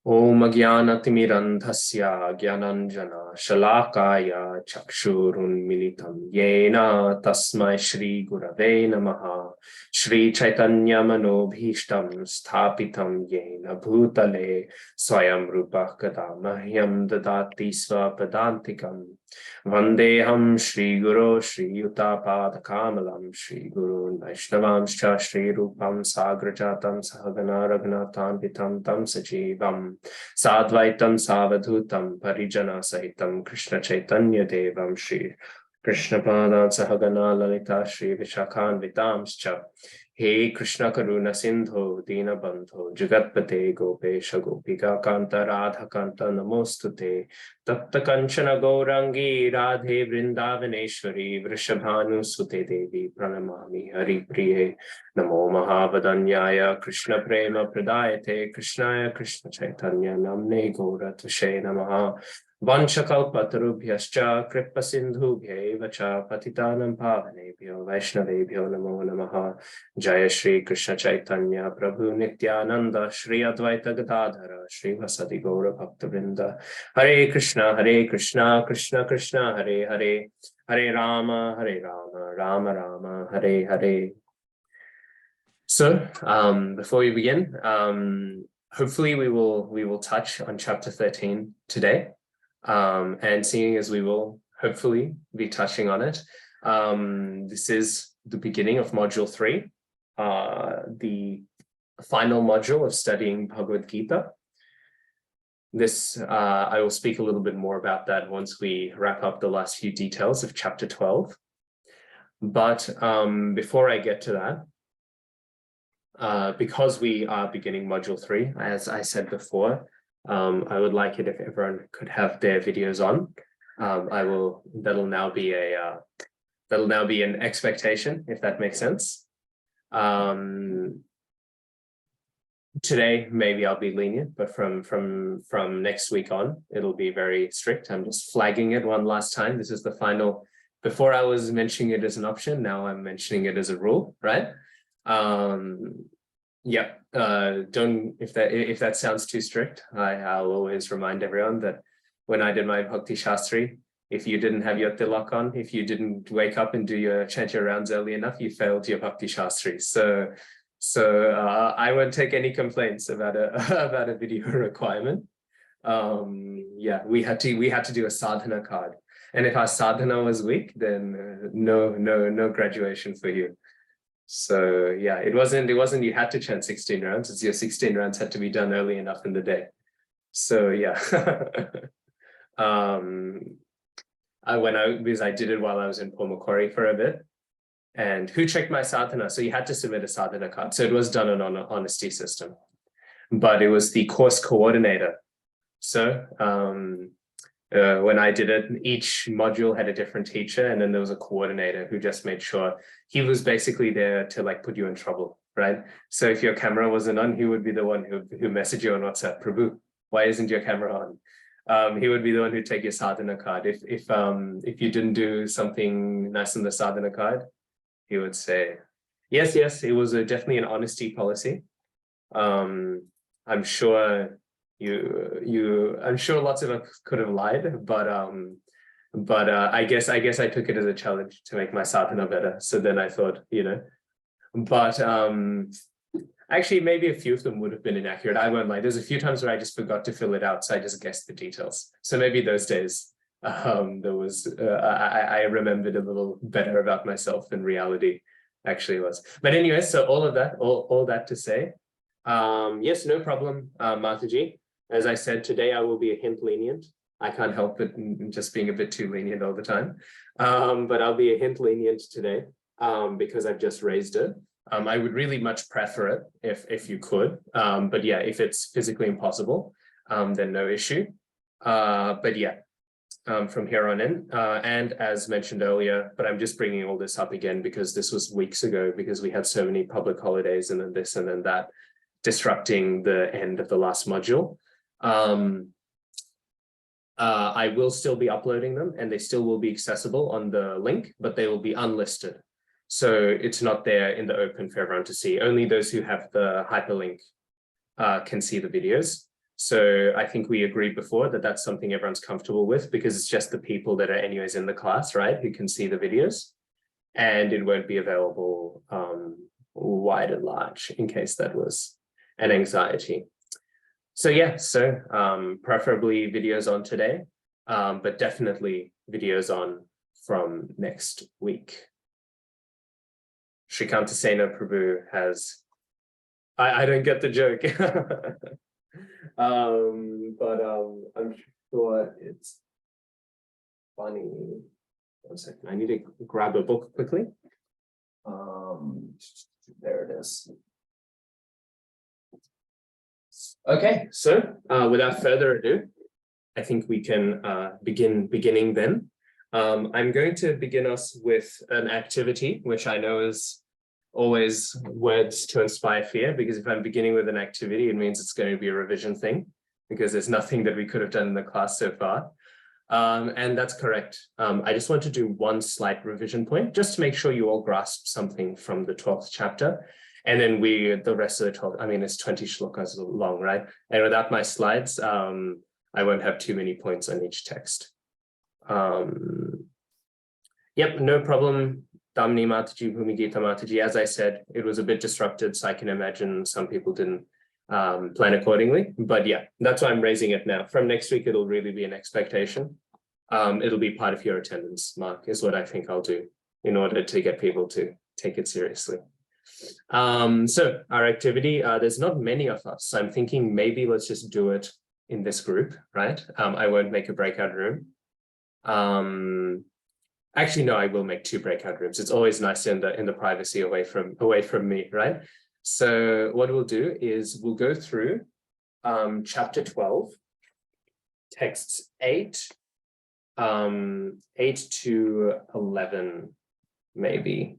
Om Ajnanatimidandhasya Gyananjana Shalakaya Chakshurun Militam Yena Tasmai Shri Gurave Namaha Shri Chaitanya Manobhishtam Sthapitam Yena Bhutale Swayam Rupa Kadamahyam Dadati Swapadantikam Vandeham Shri Guru Shri Yutapada Kamalam Shri Guru Vaishnavamscha Shri Rupam Sagrajatam Sahagana Raghunathan Pitam Tam Sajivam Sadvaitam Savadhutam Parijana Sahitam Krishna Chaitanya Devam Shri Krishna Padan Sahagana Lalita Shri Vishakhan Vitamscha He Krishna Karuna Sindho Dina Bandho Jagatpate Gopesha Gopika Kanta Radha Kanta Namostute Tapta Kanchana Gaurangi Radhe Vrindavaneshwari Vrishabhanu Sute Devi Pranamami Hari Priye Namo Mahavadanyaya Krishna Prema Pradayate Krishnaya Krishna Chaitanya Namne Gaura Tushe Namaha Vanchakalpatarubhyascha Kripa Sindhubhya Cha Patitanam Pavanebhyo Vaishnavebhyo Namo Namaha Jaya Shri Krishna Chaitanya Prabhu Nityananda Shri Advaita Gadadhara Shri Vasadi Gaura Bhaktivinoda Hare Krishna Krishna Krishna Hare Hare Hare Rama Rama Rama Hare Hare. So before we begin, hopefully we will touch on chapter 13 today. And seeing as we will hopefully be touching on it, this is the beginning of module 3, the final module of studying Bhagavad-gītā. This, I will speak a little bit more about that once we wrap up the last few details of chapter 12. But before I get to that, because we are beginning module 3, as I said before, I would like it if everyone could have their videos on. That'll now be an expectation, if that makes sense. Today maybe I'll be lenient, but from next week on it'll be very strict. I'm just flagging it one last time. This is the final. Before I was mentioning it as an option, now I'm mentioning it as a rule, right? Yeah, don't, if that sounds too strict, I'll always remind everyone that when I did my Bhakti-śāstrī, if you didn't have your tilak on, if you didn't wake up and chant your rounds early enough, you failed your Bhakti-śāstrī. So I won't take any complaints about a video requirement. Yeah, we had to do a sadhana card, and if our sadhana was weak, then no graduation for you. So yeah, it wasn't you had to chant 16 rounds, it's your 16 rounds had to be done early enough in the day. So yeah. Because I did it while I was in Purmaquarri for a bit. And who checked my sadhana? So you had to submit a sadhana card. So it was done on an honesty system, but it was the course coordinator. So when I did it, each module had a different teacher, and then there was a coordinator who just made sure. He was basically there to like put you in trouble, right? So if your camera wasn't on, he would be the one who messaged you on WhatsApp, Prabhu, why isn't your camera on? He would be the one who'd take your sadhana card. If you didn't do something nice on the sadhana card, he would say, yes, it was definitely an honesty policy. I'm sure I'm sure lots of us could have lied, but I guess I took it as a challenge to make my sadhana better. So then I thought, but actually maybe a few of them would have been inaccurate. I won't lie. There's a few times where I just forgot to fill it out, so I just guessed the details. So maybe those days there was I remembered a little better about myself than reality actually was. But anyway, so all that to say, yes, no problem, Mataji. As I said, today I will be a hint lenient. I can't help it just being a bit too lenient all the time. But I'll be a hint lenient today because I've just raised it. I would really much prefer it if you could. But yeah, if it's physically impossible, then no issue. But yeah, from here on in. And as mentioned earlier, but I'm just bringing all this up again because this was weeks ago, because we had so many public holidays and then this and then that, disrupting the end of the last module. I will still be uploading them and they still will be accessible on the link, but they will be unlisted. So it's not there in the open for everyone to see. Only those who have the hyperlink can see the videos. So I think we agreed before that that's something everyone's comfortable with, because it's just the people that are anyways in the class, right, who can see the videos, and it won't be available wide and large in case that was an anxiety. So yeah, so preferably videos on today, but definitely videos on from next week. Srikanta Sena Prabhu has, I don't get the joke, but I'm sure it's funny. 1 second, I need to grab a book quickly. There it is. Okay, so without further ado, I think we can beginning then. I'm going to begin us with an activity, which I know is always words to inspire fear, because if I'm beginning with an activity, it means it's going to be a revision thing, because there's nothing that we could have done in the class so far. And that's correct. I just want to do one slight revision point, just to make sure you all grasp something from the 12th chapter. And then the rest of the 12, I mean, it's 20 shlokas long, right? And without my slides, I won't have too many points on each text. Yep, no problem. Damini Mataji, Bhumi-gita Mataji, as I said, it was a bit disrupted, so I can imagine some people didn't plan accordingly. But yeah, that's why I'm raising it now. From next week, it'll really be an expectation. It'll be part of your attendance mark, is what I think I'll do in order to get people to take it seriously. So our activity, there's not many of us, so I'm thinking maybe let's just do it in this group, right? I won't make a breakout room. Actually, no, I will make 2 breakout rooms. It's always nice in the privacy away from me, right? So what we'll do is we'll go through chapter 12, texts 8 to 11, maybe.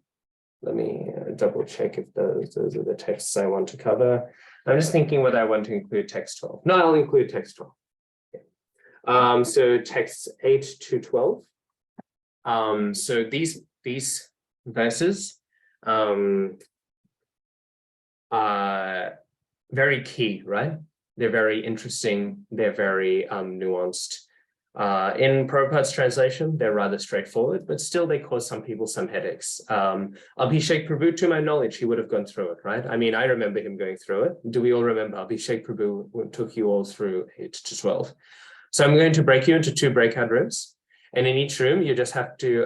Let me double check if those are the texts I want to cover. I'm just thinking whether I want to include text 12. No, I'll include text 12. Okay. So texts 8 to 12. So these verses are very key, right? They're very interesting. They're very nuanced. In Prabhupada's translation, they're rather straightforward, but still they cause some people some headaches. Abhishek Prabhu, to my knowledge, he would have gone through it, right? I mean, I remember him going through it. Do we all remember Abhishek Prabhu took you all through 8 to 12? So I'm going to break you into 2 breakout rooms. And in each room, you just have to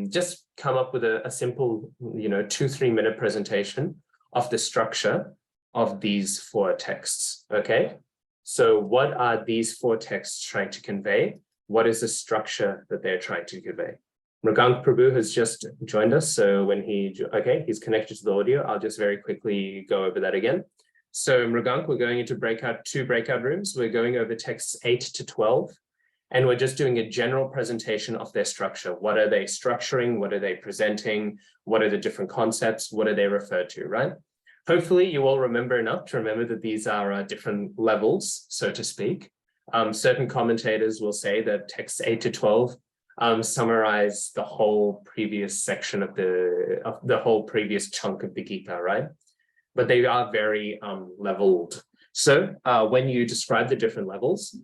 just come up with a simple, 2-3 minute presentation of the structure of these 4 texts, okay? So what are these 4 texts trying to convey? What is the structure that they're trying to convey? Mrigank Prabhu has just joined us. So when he's connected to the audio, I'll just very quickly go over that again. So Mrigank, we're going into 2 breakout rooms. We're going over texts 8 to 12. And we're just doing a general presentation of their structure. What are they structuring? What are they presenting? What are the different concepts? What are they referred to, right? Hopefully you all remember enough to remember that these are different levels, so to speak. Certain commentators will say that texts 8 to 12 summarize the whole previous section of the whole previous chunk of the Gita, right? But they are very leveled. So when you describe the different levels,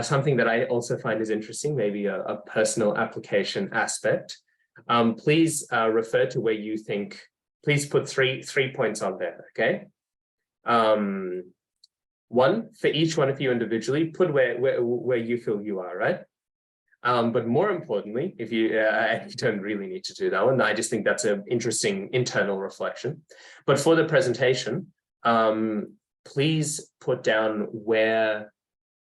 something that I also find is interesting, maybe a personal application aspect, please refer to where you think, please put three points on there, okay? 1, for each one of you individually, put where you feel you are, right? But more importantly, if you don't really need to do that one, I just think that's an interesting internal reflection. But for the presentation, please put down where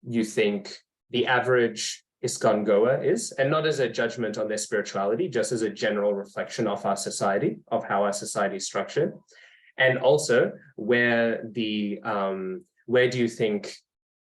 you think the average ISKCON goer is, and not as a judgment on their spirituality, just as a general reflection of our society, of how our society is structured. And also where do you think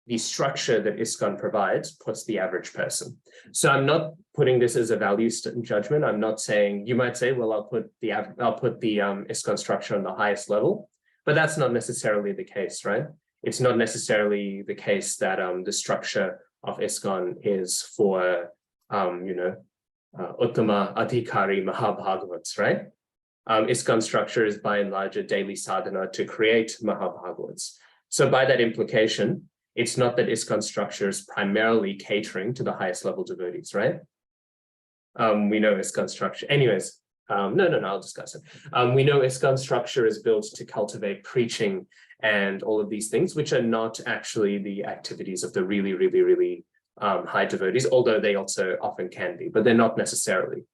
the structure that ISKCON provides puts the average person? So I'm not putting this as a value judgment. I'm not saying, you might say, well, I'll put the ISKCON structure on the highest level, but that's not necessarily the case, right? It's not necessarily the case that the structure of ISKCON is for, Uttama Adhikari Mahabhagavats, right? ISKCON structure is by and large a daily sadhana to create Mahabhagavats. So by that implication, It's not that ISKCON structure is primarily catering to the highest level devotees, right? We know ISKCON structure. Anyways, no, I'll discuss it. We know ISKCON structure is built to cultivate preaching and all of these things, which are not actually the activities of the really, really, really high devotees, although they also often can be, but they're not necessarily.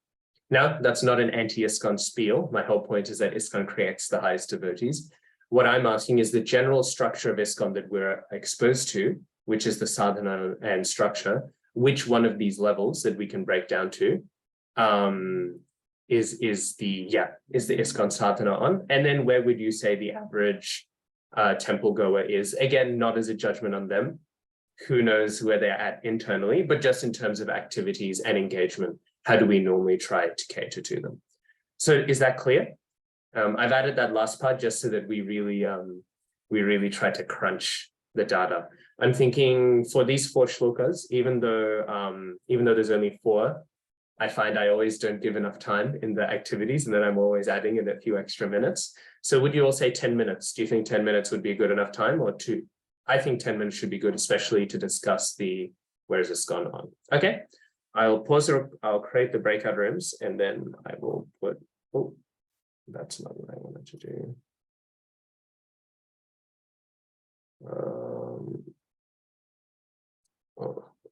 Now, that's not an anti-ISKCON spiel. My whole point is that ISKCON creates the highest devotees. What I'm asking is the general structure of ISKCON that we're exposed to, which is the sadhana and structure, which one of these levels that we can break down to is the ISKCON sadhana on? And then where would you say the average temple goer is? Again, not as a judgment on them. Who knows where they're at internally, but just in terms of activities and engagement, how do we normally try to cater to them? So is that clear? I've added that last part just so that we really try to crunch the data. I'm thinking for these 4 shlokas, even though there's only 4, I find I always don't give enough time in the activities, and then I'm always adding in a few extra minutes. So would you all say 10 minutes? Do you think 10 minutes would be a good enough time, or 2? I think 10 minutes should be good, especially to discuss the where's this gone on. Okay, I'll pause, I'll create the breakout rooms, and then I will put, oh, that's not what I wanted to do.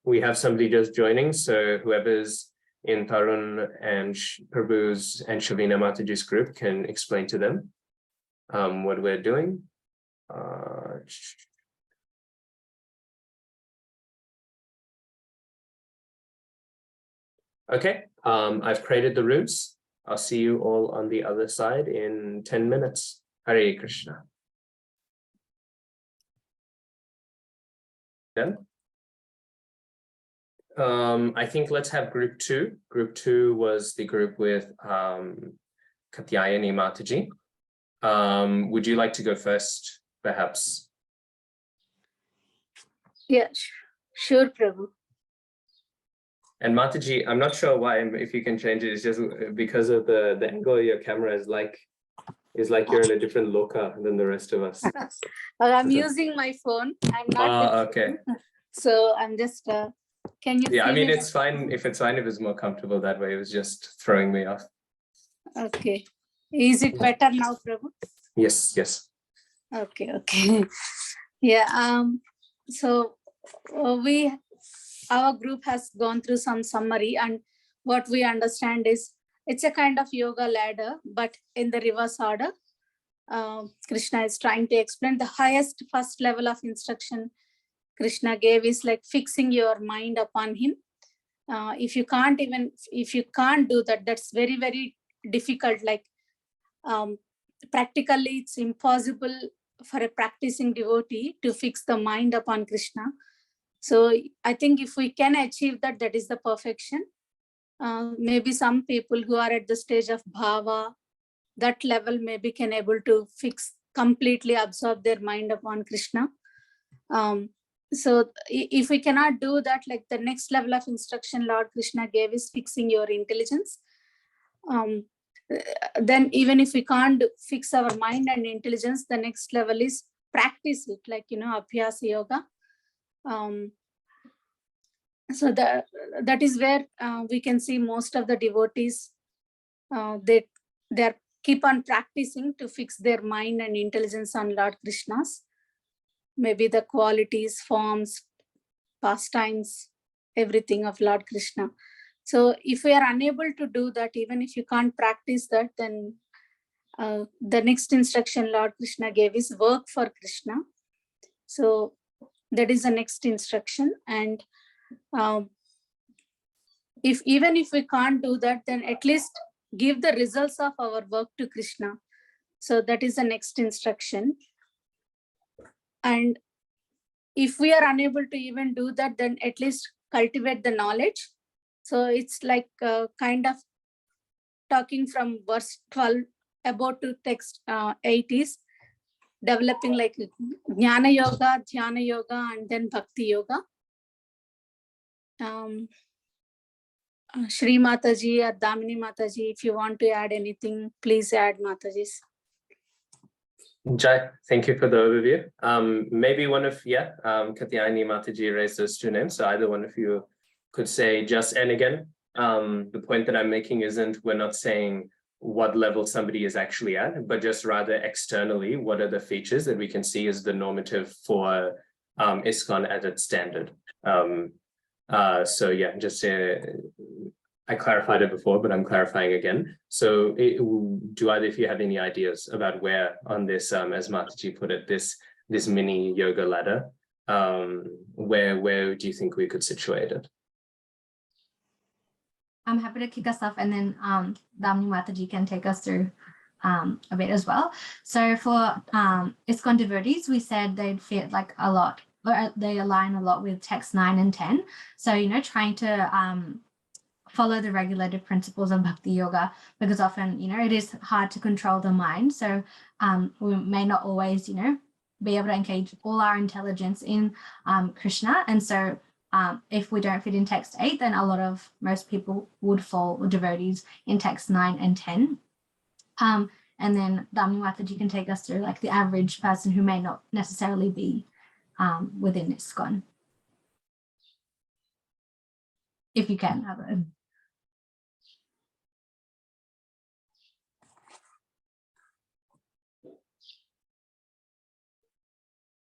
We have somebody just joining, so whoever's in Tarun and Prabhu's and Shavina Mataji's group can explain to them what we're doing. Okay, I've created the rooms. I'll see you all on the other side in 10 minutes. Hare Krishna. Done? I think let's have group 2. Group 2 was the group with Katyayani Mataji. Would you like to go first, perhaps? Yeah, sure, Prabhu. And Mataji, I'm not sure why, if you can change it, it's just because of the angle of your camera is like you're in a different loka than the rest of us. I'm using my phone. I'm not. Okay. So I'm just. Can you? Yeah, see I mean, me? it's fine if it's more comfortable that way. It was just throwing me off. Okay. Is it better now, Prabhu? Yes. Okay. Yeah. So our group has gone through some summary, and what we understand is it's a kind of yoga ladder, but in the reverse order. Kṛṣṇa is trying to explain the highest first level of instruction Kṛṣṇa gave is like fixing your mind upon him. If you can't do that, that's very, very difficult. Like practically it's impossible for a practicing devotee to fix the mind upon Kṛṣṇa. So I think if we can achieve that, that is the perfection. Maybe some people who are at the stage of bhava, that level maybe can able to completely absorb their mind upon Kṛṣṇa. So if we cannot do that, like the next level of instruction Lord Kṛṣṇa gave is fixing your intelligence. Then even if we can't fix our mind and intelligence, the next level is practice it, like, abhyasa yoga. So that is where we can see most of the devotees, they keep on practicing to fix their mind and intelligence on Lord Kṛṣṇa's. Maybe the qualities, forms, pastimes, everything of Lord Kṛṣṇa. So if we are unable to do that, even if you can't practice that, then the next instruction Lord Kṛṣṇa gave is work for Kṛṣṇa. So that is the next instruction. And even if we can't do that, then at least give the results of our work to Kṛṣṇa. So that is the next instruction. And if we are unable to even do that, then at least cultivate the knowledge. So it's like kind of talking from verse 12 about to text 8 is developing like jnana yoga, dhyana yoga, and then bhakti yoga. Shri Mataji or Damini Mataji, if you want to add anything, please add, Mataji. Jai, thank you for the overview. Maybe one of, Katyayani Mataji raised those two names. So either one of you could say just, and again, the point that I'm making isn't, we're not saying what level somebody is actually at, but just rather externally, what are the features that we can see as the normative for ISKCON at its standard. So yeah, just I clarified it before, but I'm clarifying again. So do either of you have any ideas about where on this, as Mataji put it, this mini yoga ladder, where do you think we could situate it? I'm happy to kick us off, and then Damini Mataji can take us through a bit as well. So for ISKCON devotees, we said they'd fit like a lot, or they align a lot with text 9 and 10. So, you know, trying to follow the regulated principles of bhakti yoga, because often, you know, it is hard to control the mind. So we may not always, you know, be able to engage all our intelligence in Kṛṣṇa. And so if we don't fit in text 8, then most people would fall, or devotees, in text 9 and 10. And then Damini Mataji can take us through like the average person who may not necessarily be within ISKCON. If you can have it.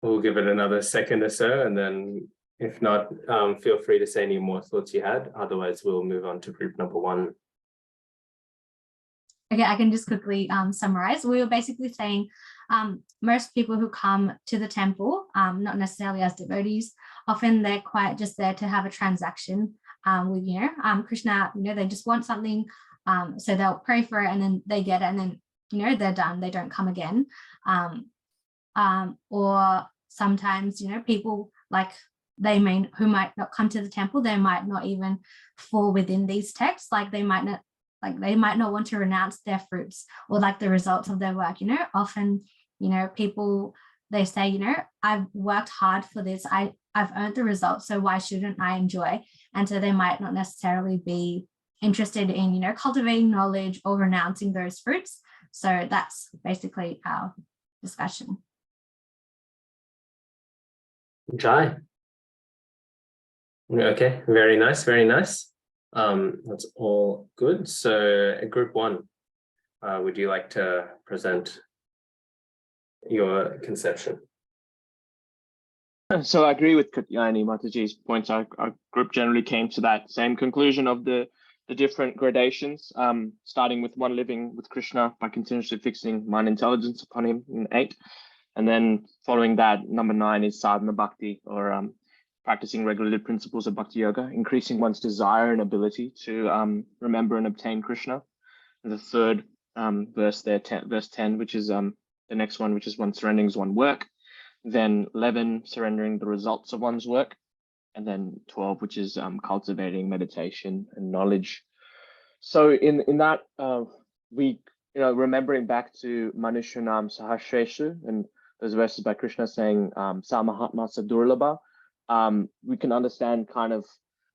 We'll give it another second or so, and then if not, feel free to say any more thoughts you had. Otherwise, we'll move on to group number 1. Okay, I can just quickly summarize. We were basically saying most people who come to the temple, not necessarily as devotees, often they're quite just there to have a transaction with, you know, Kṛṣṇa. You know, they just want something, so they'll pray for it, and then they get it, and then, you know, they're done. They don't come again. Or sometimes, you know, people like who might not come to the temple, they might not even fall within these texts. Like they might not want to renounce their fruits or like the results of their work. You know, often, you know, people, they say, you know, I've worked hard for this, I've earned the results, so why shouldn't I enjoy? And so they might not necessarily be interested in, you know, cultivating knowledge or renouncing those fruits. So that's basically our discussion. Jai. Okay, very nice, very nice. That's all good. So group 1, would you like to present your conception? So I agree with Katyayani Mataji's points. Our group generally came to that same conclusion of the different gradations, starting with one living with Kṛṣṇa by continuously fixing mind intelligence upon him in 8. And then following that, number 9 is sadhana bhakti, or practicing regulated principles of bhakti yoga, increasing one's desire and ability to remember and obtain Kṛṣṇa. And the third verse there, verse 10, which is the next one, which is one surrendering one's work. Then 11, surrendering the results of one's work. And then 12, which is cultivating meditation and knowledge. So in that, we, you know, remembering back to Manushanam Sahasreshu and those verses by Kṛṣṇa saying Samahatma Sadurlabha, we can understand kind of,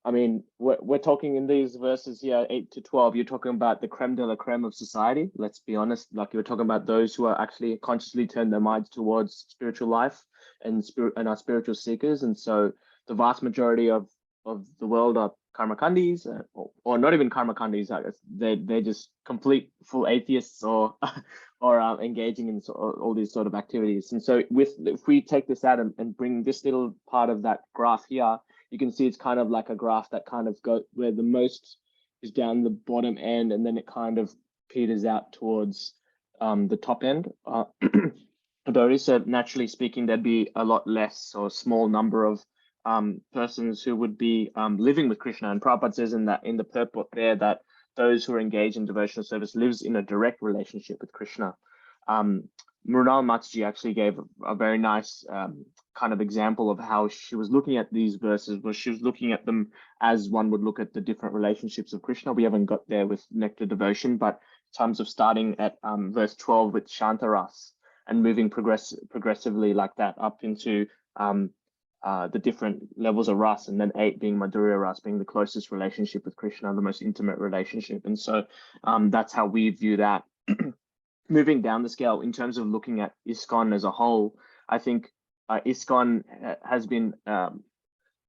I mean, we're talking in these verses here, 8 to 12, you're talking about the creme de la creme of society. Let's be honest, like you're talking about those who are actually consciously turn their minds towards spiritual life and are spiritual seekers. And so the vast majority of the world are karmakandis, or not even karmakandis. They're just complete full atheists, or engaging in all these sort of activities. And so if we take this out and bring this little part of that graph here, you can see it's kind of like a graph that kind of go where the most is down the bottom end, and then it kind of peters out towards the top end. So naturally speaking, there'd be a lot less or small number of persons who would be living with Kṛṣṇa. And Prabhupada says in the purport there that those who are engaged in devotional service lives in a direct relationship with Kṛṣṇa. Mrunal Mataji actually gave a very nice kind of example of how she was looking at these verses, where she was looking at them as one would look at the different relationships of Kṛṣṇa. We haven't got there with nectar devotion, but in terms of starting at verse 12 with Shantaras and moving progressively like that up into the different levels of ras, and then 8 being Madhurya ras, being the closest relationship with Kṛṣṇa, the most intimate relationship. And so that's how we view that. moving down the scale in terms of looking at ISKCON as a whole, I think ISKCON has been the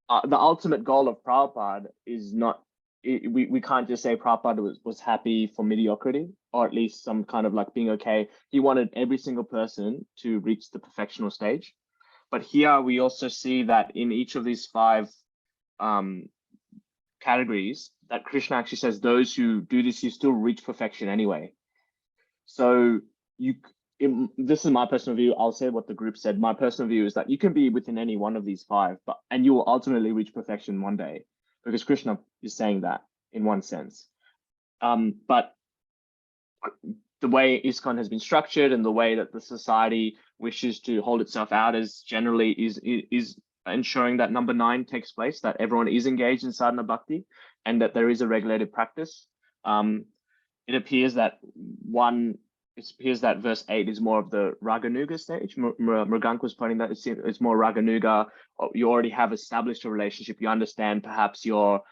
ultimate goal of Prabhupada is not, we can't just say Prabhupada was happy for mediocrity, or at least some kind of like being okay. He wanted every single person to reach the perfectional stage. But here we also see that in each of these 5 categories, that Kṛṣṇa actually says those who do this, you still reach perfection anyway. So this is my personal view. I'll say what the group said. My personal view is that you can be within any one of these 5, and you will ultimately reach perfection one day, because Kṛṣṇa is saying that in one sense. But the way ISKCON has been structured and the way that the society wishes to hold itself out is generally is ensuring that number 9 takes place, that everyone is engaged in sadhana bhakti, and that there is a regulated practice. It appears that verse 8 is more of the Raganuga stage. Mrigank was pointing that it's more Raganuga. You already have established a relationship. You understand perhaps your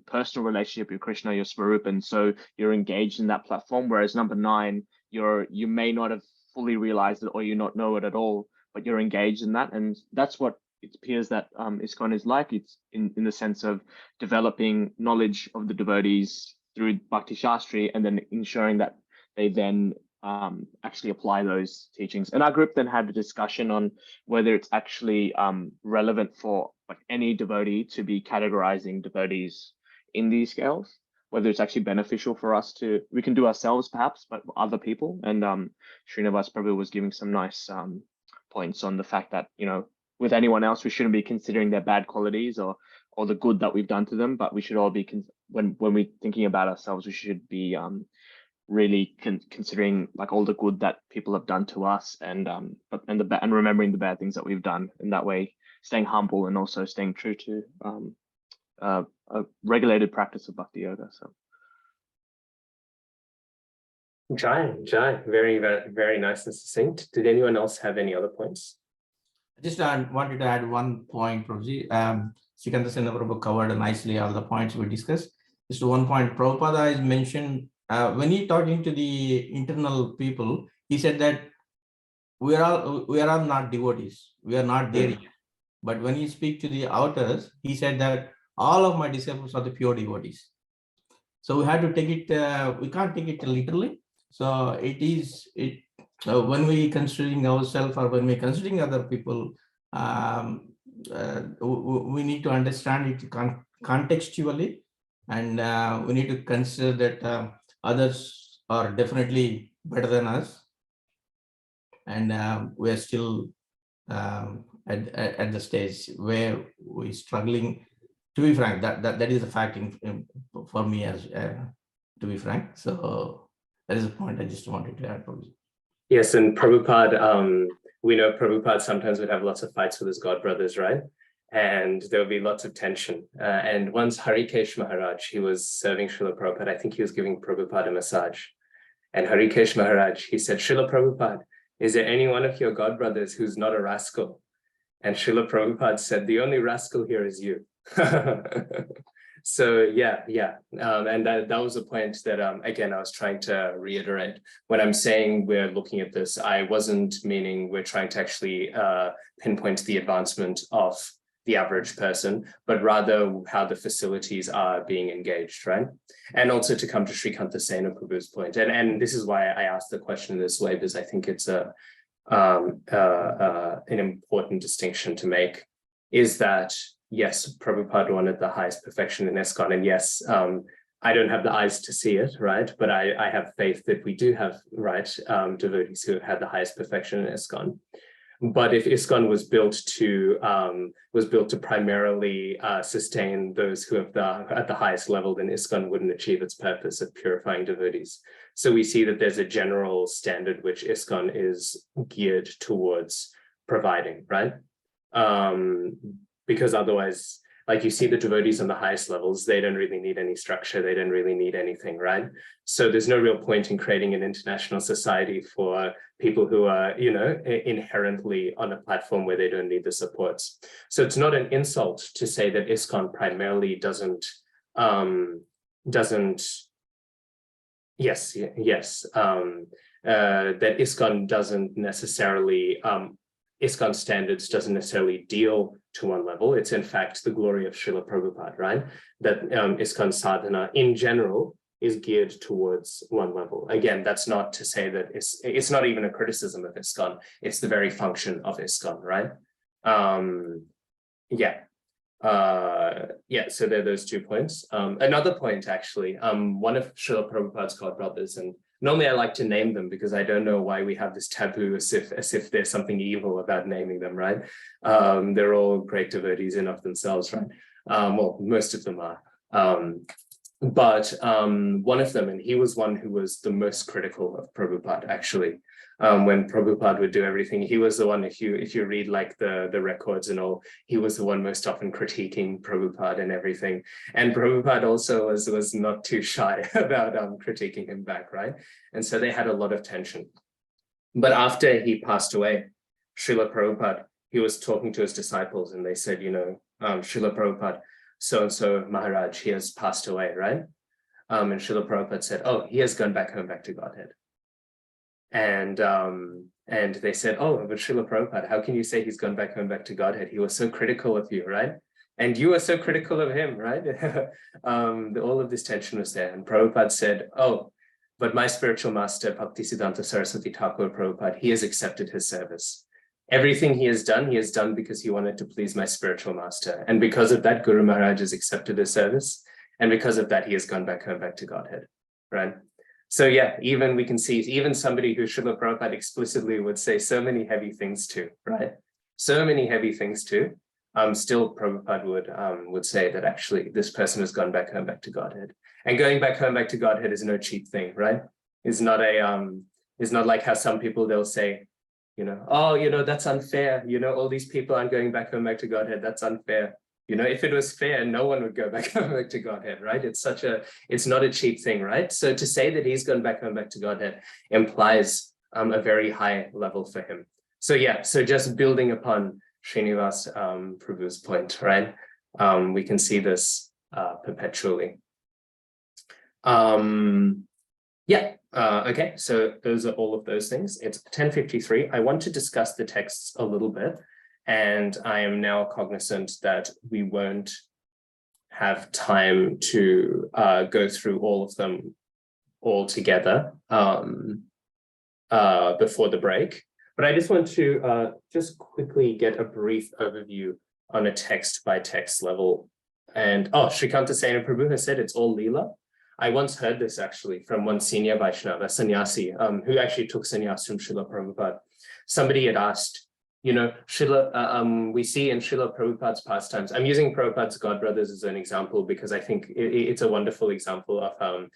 personal relationship with Kṛṣṇa, your Svarup, and so you're engaged in that platform. Whereas number 9, you may not have fully realized it, or you not know it at all, but you're engaged in that, and that's what it appears that ISKCON is like. It's in the sense of developing knowledge of the devotees through Bhakti-śāstrī, and then ensuring that they then actually apply those teachings. And our group then had a discussion on whether it's actually relevant for like any devotee to be categorizing devotees in these scales, whether it's actually beneficial for us we can do ourselves perhaps, but other people. And Srinivas Prabhu was giving some nice points on the fact that, with anyone else, we shouldn't be considering their bad qualities or the good that we've done to them, but we should all be, when we're thinking about ourselves, we should be really considering like all the good that people have done to us, and remembering the bad things that we've done, and that way staying humble and also staying true to a regulated practice of bhakti yoga. So Jai, very, very, very nice and succinct. Did anyone else have any other points? I just wanted to add one point, Prabhuji. Srikanta Sena Prabhu covered nicely all the points we discussed. Just one point, Prabhupada has mentioned, when he talking to the internal people, he said that we are all not devotees. We are not there yet. But when he speak to the outers, he said that all of my disciples are the pure devotees. So we had to take it, we can't take it literally. So when we considering ourselves, or when we considering other people, we need to understand it contextually, and we need to consider that others are definitely better than us, and we are still at the stage where we're struggling. To be frank, that is a fact for me, as to be frank. So that is a point I just wanted to add. Yes, and Prabhupada, we know Prabhupada sometimes would have lots of fights with his god brothers, right? And there would be lots of tension. And once Harikesh Maharaj, he was serving Srila Prabhupada. I think he was giving Prabhupada a massage. And Harikesh Maharaj, he said, Srila Prabhupada, is there any one of your god brothers who's not a rascal? And Srila Prabhupada said, the only rascal here is you. So yeah. And that was a point that, again, I was trying to reiterate. When I'm saying we're looking at this, I wasn't meaning we're trying to actually pinpoint the advancement of the average person, but rather how the facilities are being engaged, right? And also to come to Srikanta Sena Prabhu's point. And this is why I asked the question this way, because I think it's an important distinction to make, is that yes, Prabhupada wanted the highest perfection in ISKCON, and yes, I don't have the eyes to see it, right? But I have faith that we do have, right, devotees who have had the highest perfection in ISKCON. But if ISKCON was built to primarily sustain those who have at the highest level, then ISKCON wouldn't achieve its purpose of purifying devotees. So we see that there's a general standard which ISKCON is geared towards providing, right? Because otherwise, like you see the devotees on the highest levels, they don't really need any structure, they don't really need anything, right? So there's no real point in creating an international society for people who are, inherently on a platform where they don't need the supports. So it's not an insult to say that ISKCON primarily doesn't that ISKCON doesn't necessarily, ISKCON standards doesn't necessarily deal to one level. It's in fact the glory of Srila Prabhupada, right? That ISKCON sadhana in general is geared towards one level. Again, that's not to say that it's not even a criticism of ISKCON. It's the very function of ISKCON, right? So there are those 2 points. Another point, actually, one of Srila Prabhupada's godbrothers, and normally I like to name them because I don't know why we have this taboo as if there's something evil about naming them, right? They're all great devotees in of themselves, right? Well, most of them are. But one of them, and he was one who was the most critical of Prabhupada, actually. When Prabhupada would do everything, he was the one, if you read like the records and all, he was the one most often critiquing Prabhupada and everything. And Prabhupada also was not too shy about critiquing him back, right? And so they had a lot of tension. But after he passed away, Srila Prabhupada, he was talking to his disciples and they said, Srila Prabhupada, so-and-so Maharaj, he has passed away, right? And Srila Prabhupada said, oh, he has gone back home, back to Godhead. And they said, oh, but Srila Prabhupada, how can you say he's gone back home, back to Godhead? He was so critical of you, right? And you were so critical of him, right? All of this tension was there. And Prabhupada said, oh, but my spiritual master, Bhakti-siddhanta Saraswati Thakur Prabhupada, he has accepted his service. Everything he has done because he wanted to please my spiritual master. And because of that, Guru Maharaj has accepted his service. And because of that, he has gone back home, back to Godhead, right? So yeah, even we can see, even somebody who Srila Prabhupada explicitly would say so many heavy things to, right? So many heavy things to, still Prabhupada would say that actually this person has gone back home, back to Godhead. And going back home, back to Godhead is no cheap thing, right? It's not like how some people, they'll say, oh, that's unfair. All these people aren't going back home, back to Godhead. That's unfair. If it was fair, no one would go back home, back to Godhead, right? It's not a cheap thing, right? So to say that he's gone back home, back to Godhead implies a very high level for him. So yeah, so just building upon Srinivas Prabhu's point, right? We can see this perpetually. Okay, so those are all of those things. It's 10:53. I want to discuss the texts a little bit. And I am now cognizant that we won't have time to go through all of them all together before the break. But I just want to just quickly get a brief overview on a text by text level. And Srikanta Sena Prabhu has said it's all lila. I once heard this actually from one senior Vaishnava, a sannyasi, who actually took sannyas from Srila Prabhupada. Somebody had asked, we see in Srila Prabhupada's pastimes, I'm using Prabhupada's godbrothers as an example because I think it's a wonderful example of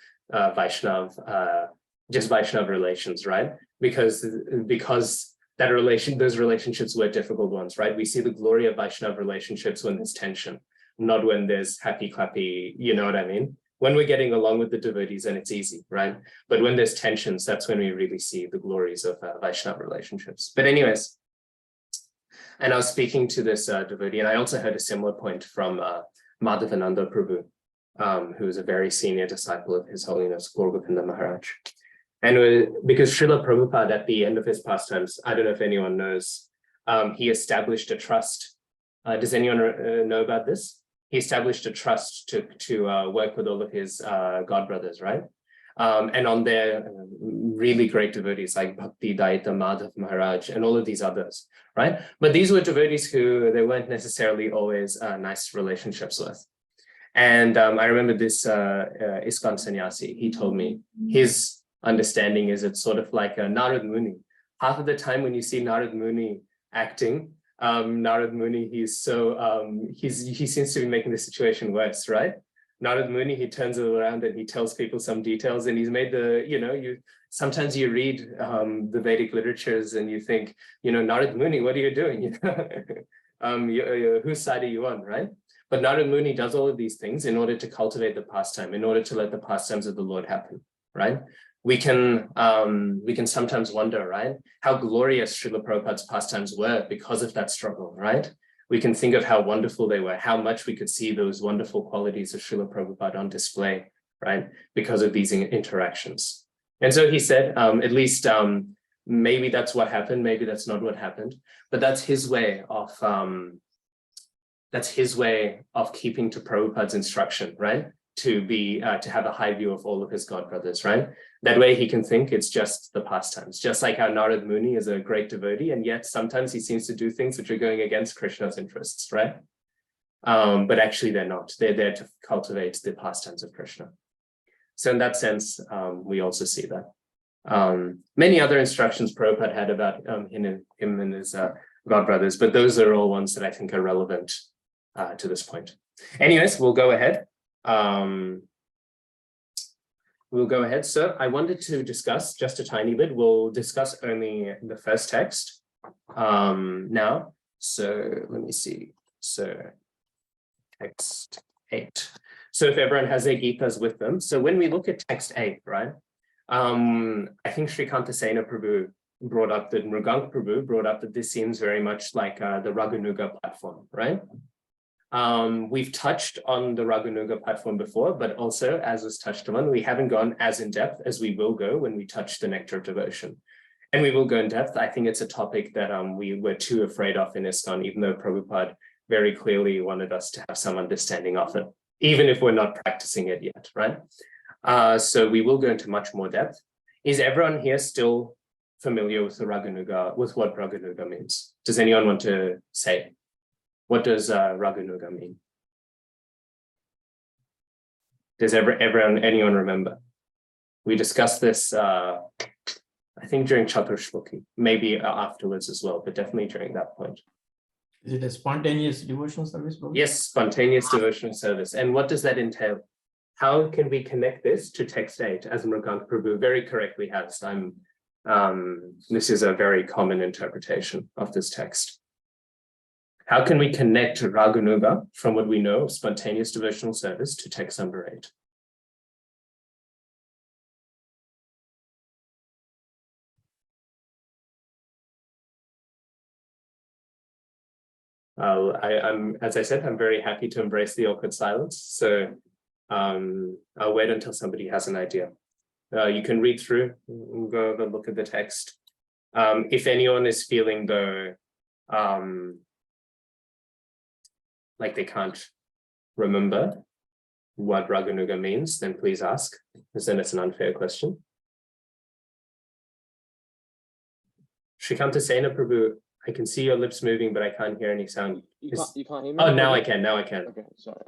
just Vaishnav relations, right? Because those relationships were difficult ones, right? We see the glory of Vaishnav relationships when there's tension, not when there's happy clappy, you know what I mean? When we're getting along with the devotees and it's easy, right? But when there's tensions, that's when we really see the glories of Vaishnav relationships. But anyways, and I was speaking to this devotee, and I also heard a similar point from Madhavananda Prabhu, who is a very senior disciple of His Holiness Gaurgopinda Maharaj. And because Srila Prabhupada, at the end of his pastimes, I don't know if anyone knows, he established a trust. Does anyone know about this? He established a trust to work with all of his godbrothers, right? And on their really great devotees like Bhakti, Daita, Madhav Maharaj, and all of these others, right? But these were devotees who they weren't necessarily always nice relationships with. And I remember this ISKCON sannyasi, he told me his understanding is it's sort of like a Narad Muni. Half of the time when you see Narad Muni acting, Narad Muni, he seems to be making the situation worse, right? Narad Muni, he turns it around and he tells people some details, and he's made sometimes you read the Vedic literatures and you think, Narad Muni, what are you doing? Whose side are you on, right? But Narad Muni does all of these things in order to cultivate the pastime, in order to let the pastimes of the Lord happen, right? We can sometimes wonder, right, how glorious Srila Prabhupada's pastimes were because of that struggle, right? We can think of how wonderful they were, how much we could see those wonderful qualities of Srila Prabhupada on display, right, because of these interactions. And so he said, at least maybe that's what happened, maybe that's not what happened, but that's his way of keeping to Prabhupada's instruction, right? To have a high view of all of his god brothers, right? That way he can think it's just the pastimes, just like how Narad Muni is a great devotee, and yet sometimes he seems to do things which are going against Krishna's interests, right? But actually they're not. They're there to cultivate the pastimes of Krishna. So in that sense, we also see that. Many other instructions Prabhupada had about him and his god brothers, but those are all ones that I think are relevant to this point. Anyways, we'll go ahead. So I wanted to discuss just a tiny bit. We'll discuss only the first text now. So let me see. So text 8. So if everyone has their Gitas with them. So when we look at text 8, right? I think Srikanta Sena Prabhu brought up that Mrugang Prabhu brought up that this seems very much like the Raganuga platform, right? We've touched on the Raganuga platform before, but also, as was touched on, we haven't gone as in depth as we will go when we touch the nectar of devotion. And we will go in depth. I think it's a topic that we were too afraid of in ISKCON, even though Prabhupada very clearly wanted us to have some understanding of it, even if we're not practicing it yet, right? So we will go into much more depth. Is everyone here still familiar with the Raganuga, with what Raganuga means? Does anyone want to say? What does Raganuga mean? Does anyone remember? We discussed this, I think during Chaturshloki, maybe afterwards as well, but definitely during that point. Is it a spontaneous devotional service? Bro? Yes, spontaneous devotional service. And what does that entail? How can we connect this to text 8, as Mrugang Prabhu very correctly has? This is a very common interpretation of this text. How can we connect Raganuga from what we know of spontaneous devotional service to text number 8? As I said, I'm very happy to embrace the awkward silence. So I'll wait until somebody has an idea. You can read through, go over, look at the text. If anyone is feeling though, like they can't remember what Raganuga means, then please ask, because then it's an unfair question. Srikanta Sena Prabhu, I can see your lips moving, but I can't hear any sound. You can't hear me? Oh, now I can, now I can. Okay, sorry.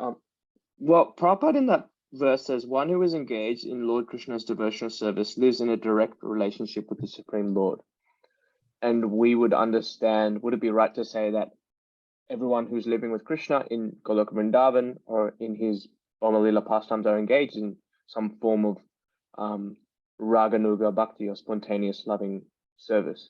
Well, Prabhupada in that verse says, one who is engaged in Lord Krishna's devotional service lives in a direct relationship with the Supreme Lord. And we would understand, would it be right to say that everyone who's living with Krishna in Goloka Vrindavan or in his lila pastimes are engaged in some form of Raganuga bhakti or spontaneous loving service?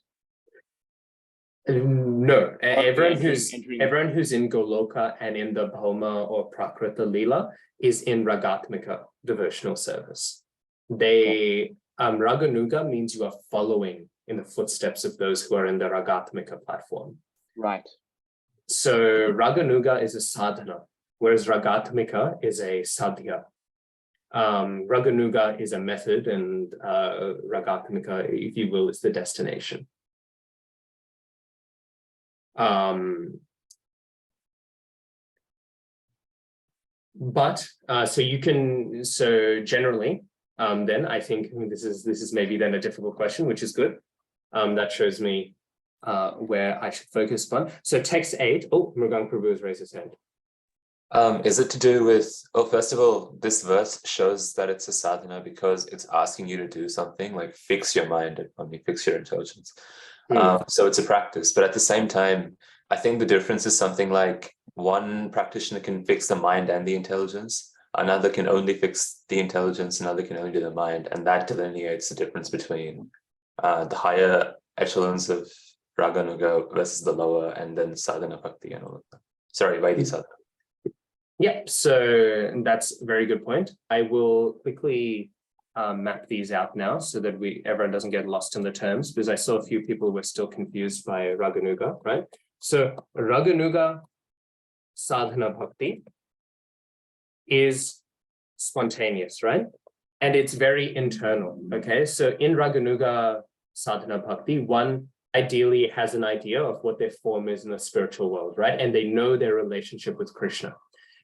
No, everyone who's in Goloka and in the Bhoma or Prakrita Lila is in Ragatmika devotional service. Raganuga means you are following in the footsteps of those who are in the Ragatmika platform. Right. So Raganuga is a sadhana, whereas Ragatmika is a sadhya. Raganuga is a method, and Ragatmika, if you will, is the destination. So generally, then I think this is maybe then a difficult question, which is good. That shows me where I should focus on. So text 8, Mrugang Prabhu has raised his hand. Is it to do with, first of all, this verse shows that it's a sadhana because it's asking you to do something like fix your mind, fix your intelligence. So it's a practice, but at the same time, I think the difference is something like one practitioner can fix the mind and the intelligence, another can only fix the intelligence, another can only do the mind, and that delineates the difference between the higher echelons of Raganuga versus the lower, and then sadhana bhakti and all of that. Sorry, Vaidhi sadhana. Yep, so that's a very good point. I will quickly map these out now so that everyone doesn't get lost in the terms, because I saw a few people were still confused by Raganuga, right? So Raganuga sadhana bhakti is spontaneous, right? and it's very internal. Okay, so in Raganuga sadhana bhakti, one ideally has an idea of what their form is in the spiritual world, right? And they know their relationship with Kṛṣṇa.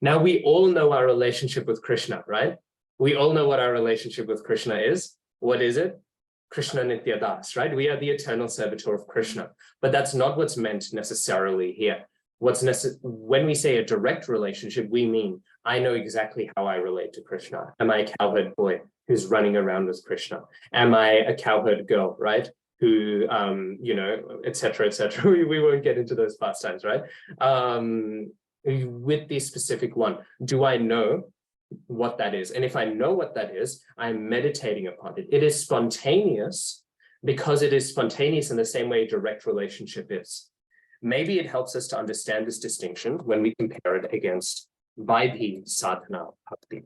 Now we all know our relationship with Kṛṣṇa, right? We all know what our relationship with Kṛṣṇa is. What is it? Kṛṣṇa Nitya Das, right? We are the eternal servitor of Kṛṣṇa, but that's not what's meant necessarily here. When we say a direct relationship, we mean I know exactly how I relate to Kṛṣṇa. Am I a cowherd boy who's running around with Kṛṣṇa? Am I a cowherd girl, right? Who, you know, etc., etc. We won't get into those pastimes, right? With the specific one, do I know what that is? And if I know what that is, I'm meditating upon it. It is spontaneous because it is spontaneous in the same way a direct relationship is. Maybe it helps us to understand this distinction when we compare it against Vaidhi sadhana bhakti,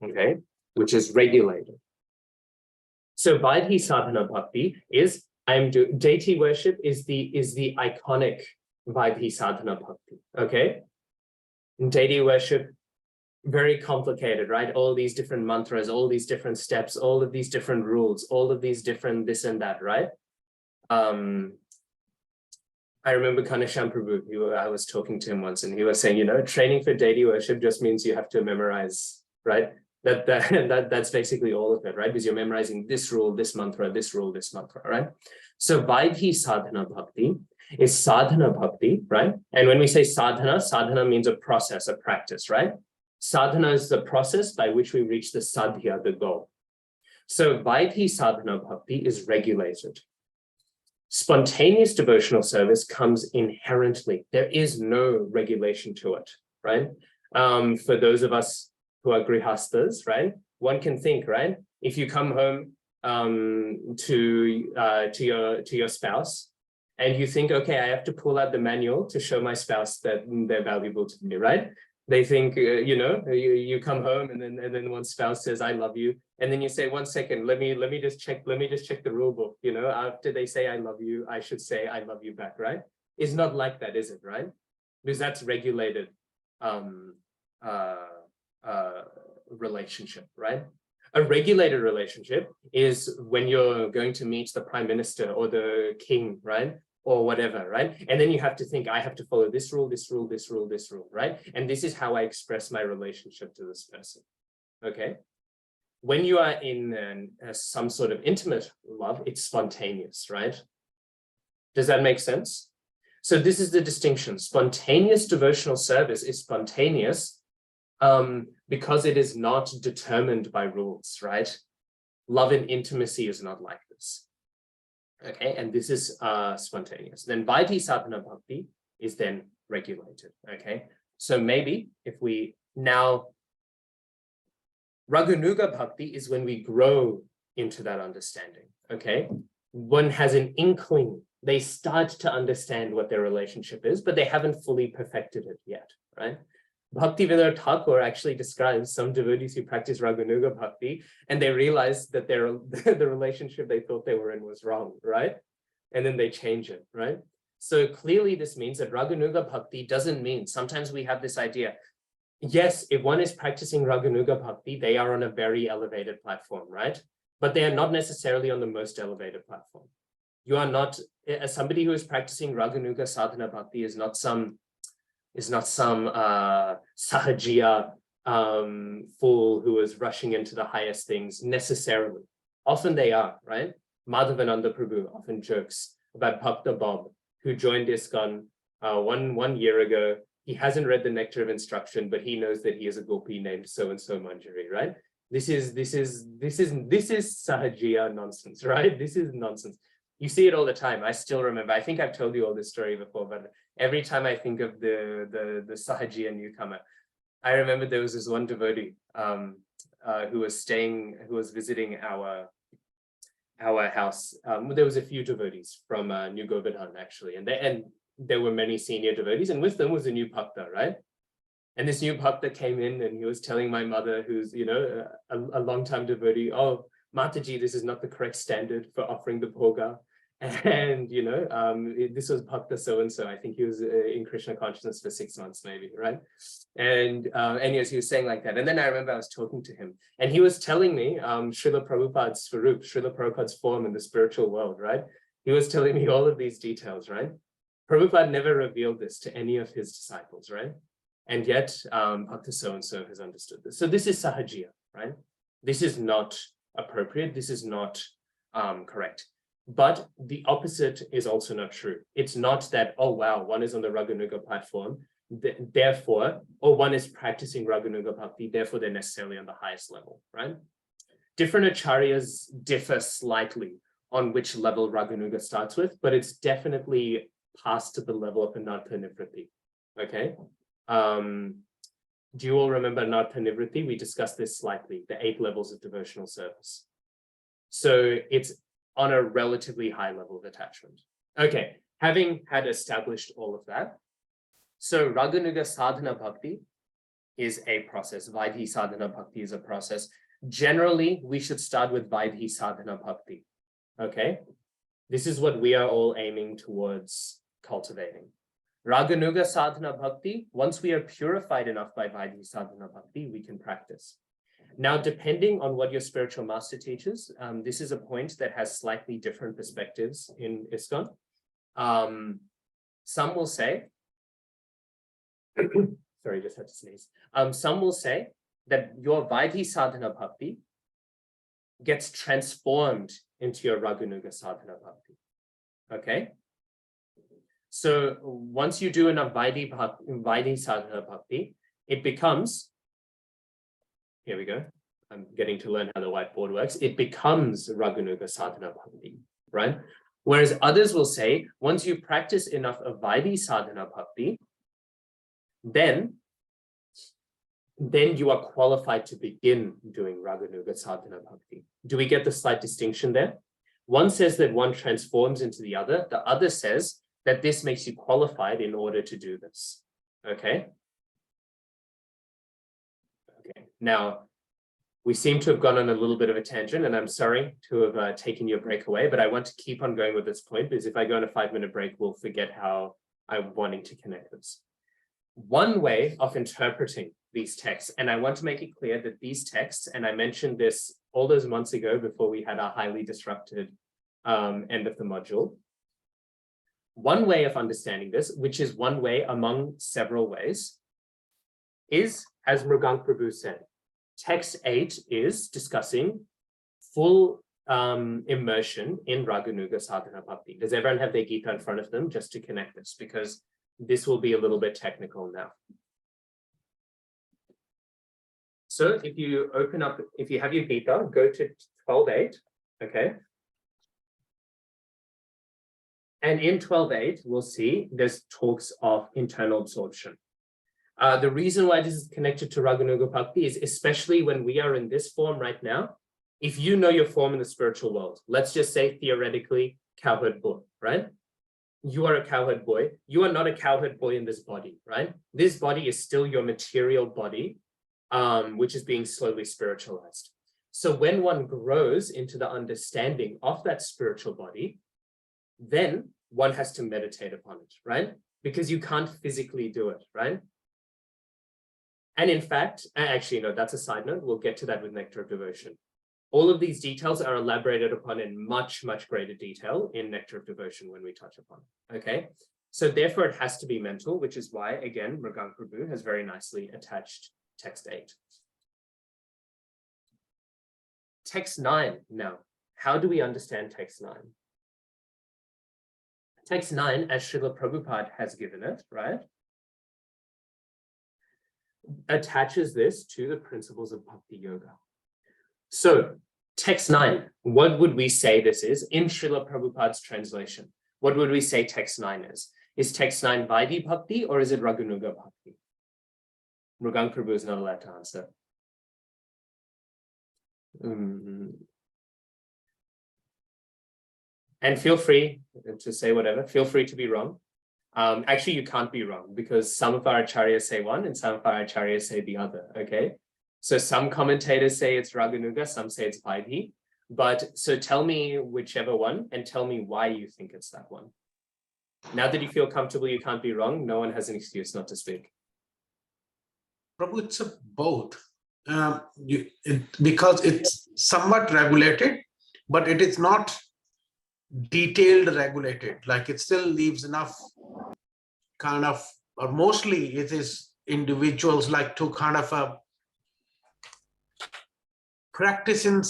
okay, which is regulated. So Vaidhi sadhana bhakti is deity worship is the iconic Vaidhi sadhana bhakti, okay? Deity worship, very complicated, right? All these different mantras, all these different steps, all of these different rules, all of these different this and that, right? I remember Kanasham Prabhu, I was talking to him once and he was saying, you know, training for deity worship just means you have to memorize, right? That's basically all of it, right? Because you're memorizing this rule, this mantra, this rule, this mantra, right? So Vaidhi sadhana bhakti is sadhana bhakti, right? And when we say sadhana, sadhana means a process, a practice, right? Sadhana is the process by which we reach the sadhya, the goal. So Vaidhi sadhana bhakti is regulated. Spontaneous devotional service comes inherently. There is no regulation to it, right? For those of us who are grihastas, right? One can think, right? If you come home to your spouse and you think, okay, I have to pull out the manual to show my spouse that they're valuable to me, right? They think, you know, you come home and then one spouse says, I love you. And then you say, 1 second, let me just check the rule book. You know, after they say, I love you, I should say, I love you back, right? It's not like that, is it, right? Because that's regulated relationship, right? A regulated relationship is when you're going to meet the prime minister or the king, right? Or whatever, right? And then you have to think, I have to follow this rule, this rule, this rule, this rule, right? And this is how I express my relationship to this person, okay? When you are in some sort of intimate love, it's spontaneous, right? Does that make sense? So this is the distinction. Spontaneous devotional service is spontaneous because it is not determined by rules, right? Love and intimacy is not like this. Okay, and this is spontaneous. Then Vaidhi sadhana bhakti is then regulated. Okay, so maybe if we now, Raganuga bhakti is when we grow into that understanding. Okay, one has an inkling, they start to understand what their relationship is, but they haven't fully perfected it yet, right? Bhaktivinoda Thakur actually describes some devotees who practice Raganuga bhakti and they realize that the relationship they thought they were in was wrong, right? And then they change it, right? So clearly this means that Raganuga bhakti doesn't mean, sometimes we have this idea, yes, if one is practicing Raganuga bhakti, they are on a very elevated platform, right? But they are not necessarily on the most elevated platform. You are not, as somebody who is practicing Raganuga sadhana bhakti is not some sahajiya fool who is rushing into the highest things necessarily. Often they are, right? Madhavananda Prabhu often jokes about Bhakta Bob, who joined ISKCON one year ago. He hasn't read the Nectar of Instruction, but he knows that he is a gopi named so-and-so Manjari, right? This is sahajiya nonsense, right? This is nonsense. You see it all the time. I still remember, I think I've told you all this story before, but every time I think of the Sahajiya newcomer, I remember there was this one devotee who was visiting our house. There was a few devotees from New Govardhan actually, and there were many senior devotees, and with them was a new bhakta, right? And this new bhakta came in and he was telling my mother, who's, you know, a long-time devotee, oh, Mataji, this is not the correct standard for offering the bhoga. And, you know, this was Bhakta so-and-so. I think he was in Krishna consciousness for 6 months, maybe, right? And anyways, he was saying like that. And then I remember I was talking to him and he was telling me Srila Prabhupada's Swarup, Srila Prabhupada's form in the spiritual world, right? He was telling me all of these details, right? Prabhupada never revealed this to any of his disciples, right? And yet Bhakta so-and-so has understood this. So this is sahajiya, right? This is not appropriate. This is not correct. But the opposite is also not true. It's not that, oh, wow, one is on the Raganuga platform, therefore, or one is practicing Raganuga Bhakti, therefore they're necessarily on the highest level, right? Different acharyas differ slightly on which level Raganuga starts with, but it's definitely past to the level of Anartha Nivritti, okay? Do you all remember Anartha Nivritti? We discussed this slightly, the 8 levels of devotional service. So it's on a relatively high level of attachment. Okay, having had established all of that, so Raganuga Sadhana Bhakti is a process. Vaidhi Sadhana Bhakti is a process. Generally, we should start with Vaidhi Sadhana Bhakti, okay? This is what we are all aiming towards cultivating. Raganuga Sadhana Bhakti, once we are purified enough by Vaidhi Sadhana Bhakti, we can practice. Now, depending on what your spiritual master teaches, this is a point that has slightly different perspectives in ISKCON. Some will say, sorry, just had to sneeze. Some will say that your Vaidhi Sadhana Bhakti gets transformed into your Raganuga Sadhana Bhakti, okay? So once you do enough Vaidhi Sadhana Bhakti, it becomes, here we go. I'm getting to learn how the whiteboard works. It becomes Raganuga Sadhana Bhakti, right? Whereas others will say, once you practice enough of Vaidhi Sadhana Bhakti, then you are qualified to begin doing Raganuga Sadhana Bhakti. Do we get the slight distinction there? One says that one transforms into the other says that this makes you qualified in order to do this, okay? Okay, now, we seem to have gone on a little bit of a tangent, and I'm sorry to have taken your break away, but I want to keep on going with this point, because if I go on a 5-minute break, we'll forget how I'm wanting to connect this. One way of interpreting these texts, and I want to make it clear that these texts, and I mentioned this all those months ago before we had our highly disrupted end of the module. One way of understanding this, which is one way among several ways, is, as Mrugang Prabhu said, text 8 is discussing full immersion in Raganuga Sadhana Bhakti. Does everyone have their Gita in front of them just to connect this? Because this will be a little bit technical now. So if you open up, if you have your Gita, go to 12.8, okay? And in 12.8, we'll see there's talks of internal absorption. The reason why this is connected to Raganuga Bhakti is especially when we are in this form right now, if you know your form in the spiritual world, let's just say theoretically, cowherd boy, right? You are a cowherd boy. You are not a cowherd boy in this body, right? This body is still your material body, which is being slowly spiritualized. So when one grows into the understanding of that spiritual body, then one has to meditate upon it, right? Because you can't physically do it, right? And in fact, actually, no, that's a side note. We'll get to that with Nectar of Devotion. All of these details are elaborated upon in much, much greater detail in Nectar of Devotion when we touch upon it, okay? So therefore it has to be mental, which is why, again, Mrugang Prabhu has very nicely attached text 8. Text 9 now. How do we understand text 9? Text 9, as Srila Prabhupada has given it, right, attaches this to the principles of Bhakti Yoga. So text 9, what would we say this is in Srila Prabhupada's translation? What would we say text 9 is? Is text 9 Vaidhi Bhakti or is it Raganuga Bhakti? Mrugang Prabhu is not allowed to answer. And feel free to say whatever, feel free to be wrong. Actually, you can't be wrong because some of our acharyas say one and some of our acharyas say the other, okay? So some commentators say it's Raganuga, some say it's Vaidhi, But so tell me whichever one and tell me why you think it's that one. Now that you feel comfortable, you can't be wrong. No one has an excuse not to speak. Prabhu, it's both. Because it's somewhat regulated, but it is not detailed regulated. Like it still leaves enough kind of, or mostly it is individuals like to kind of practice in,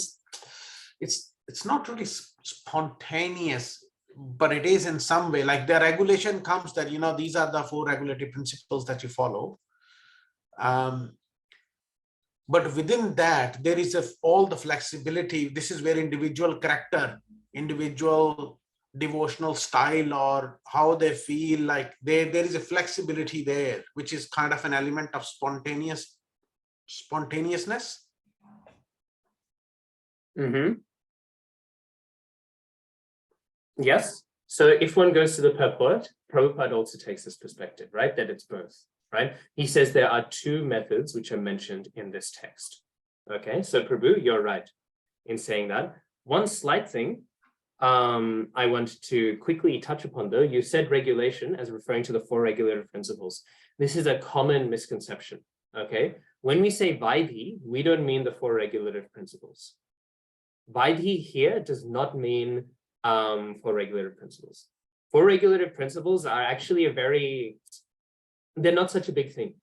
it's not really spontaneous, but it is in some way. Like the regulation comes that, you know, these are the 4 regulatory principles that you follow. But within that, there is all the flexibility. This is where individual character, individual devotional style, or how they feel, like there is a flexibility there, which is kind of an element of spontaneousness. Yes. So if one goes to the purport, Prabhupada also takes this perspective, right? That it's both, right? He says there are 2 methods which are mentioned in this text. Okay, so Prabhu, you're right in saying that. One slight thing I want to quickly touch upon though, you said regulation as referring to the 4 regulative principles. This is a common misconception, okay? When we say Vaidhi, we don't mean the 4 regulative principles. Vaidhi here does not mean 4 regulative principles. 4 regulative principles are actually they're not such a big thing.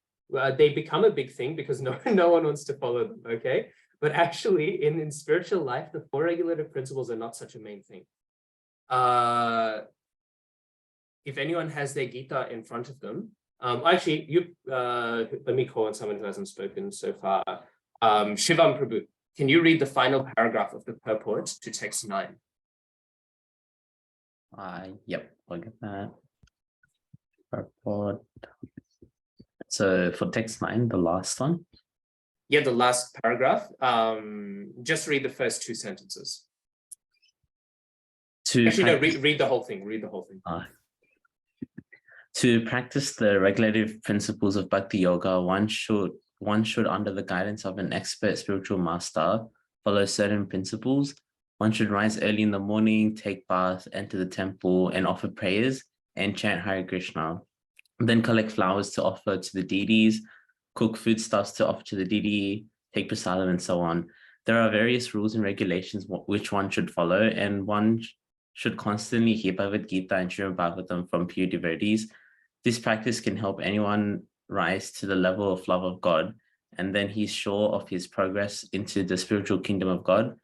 They become a big thing because no one wants to follow them, okay? But actually in spiritual life, the 4 regulative principles are not such a main thing. If anyone has their Gita in front of them, actually, let me call on someone who hasn't spoken so far. Shivam Prabhu, can you read the final paragraph of the purport to text 9? Yep, look at that. Purport. So for text 9, the last one. Yeah, the last paragraph. Just read the first 2 sentences. Actually, no, read the whole thing. Read the whole thing. To practice the regulative principles of Bhakti Yoga, one should, under the guidance of an expert spiritual master, follow certain principles. One should rise early in the morning, take bath, enter the temple, and offer prayers and chant Hare Krishna. Then collect flowers to offer to the deities, cook foodstuffs to offer to the deity, take prasadam, and so on. There are various rules and regulations which one should follow, and one should constantly hear Bhagavad-gītā and Srimad Bhagavatam from pure devotees. This practice can help anyone rise to the level of love of God, and then he's sure of his progress into the spiritual kingdom of God.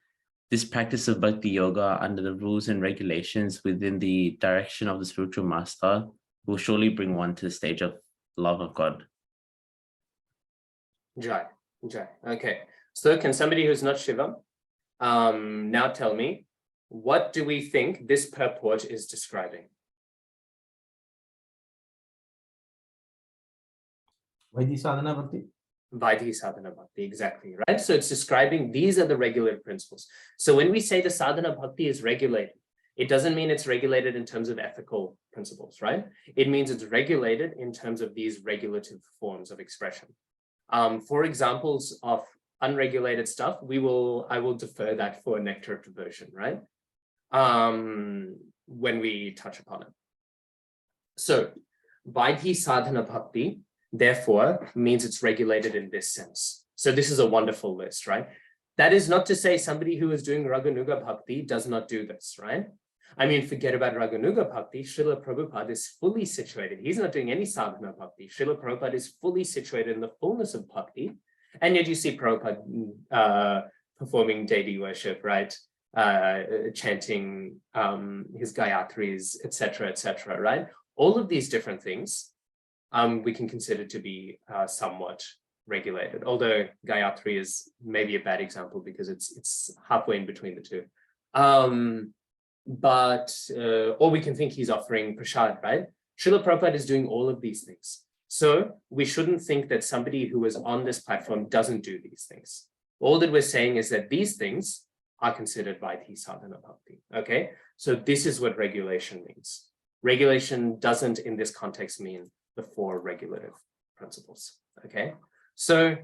This practice of Bhakti Yoga under the rules and regulations within the direction of the spiritual master will surely bring one to the stage of love of God. Jai. Okay. So can somebody who's not Shivam now tell me, what do we think this purport is describing? Vaidhi sadhana bhakti. Vaidhi sadhana bhakti, exactly, right? So it's describing these are the regulative principles. So when we say the sadhana bhakti is regulated, it doesn't mean it's regulated in terms of ethical principles, right? It means it's regulated in terms of these regulative forms of expression. For examples of unregulated stuff, I will defer that for nectar of devotion, right? When we touch upon it. So Vaidhi sadhana bhakti, therefore, means it's regulated in this sense. So this is a wonderful list, right? That is not to say somebody who is doing Raganuga bhakti does not do this, right? I mean, forget about Raganuga bhakti. Srila Prabhupada is fully situated. He's not doing any sadhana bhakti. Srila Prabhupada is fully situated in the fullness of bhakti. And yet you see Prabhupada performing deity worship, right? Chanting his gayatris, etc., right? All of these different things we can consider to be somewhat regulated, although Gayatri is maybe a bad example because it's halfway in between the two. Or we can think he's offering prasad, right? Srila Prabhupada is doing all of these things. So we shouldn't think that somebody who is on this platform doesn't do these things. All that we're saying is that these things are considered Vaidhi sadhana bhakti, okay? So this is what regulation means. Regulation doesn't in this context mean the 4 regulative principles, okay? So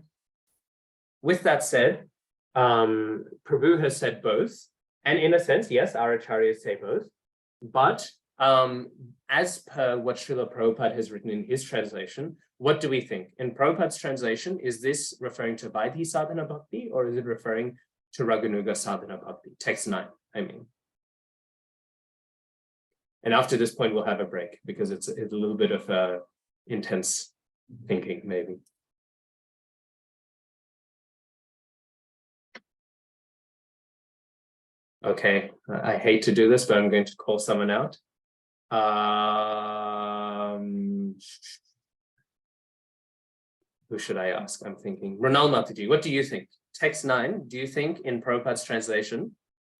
with that said, Prabhu has said both. And in a sense, yes, our acharyas say both. But as per what Srila Prabhupada has written in his translation, what do we think? In Prabhupada's translation, is this referring to Vaidhi sadhana bhakti, or is it referring to Raganuga sadhana bhakti? Text 9, I mean. And after this point, we'll have a break because it's a little bit of intense thinking, maybe. Okay, I hate to do this, but I'm going to call someone out. Who should I ask? I'm thinking. Ronal Mataji, what do you think? Text 9, do you think in Prabhupada's translation,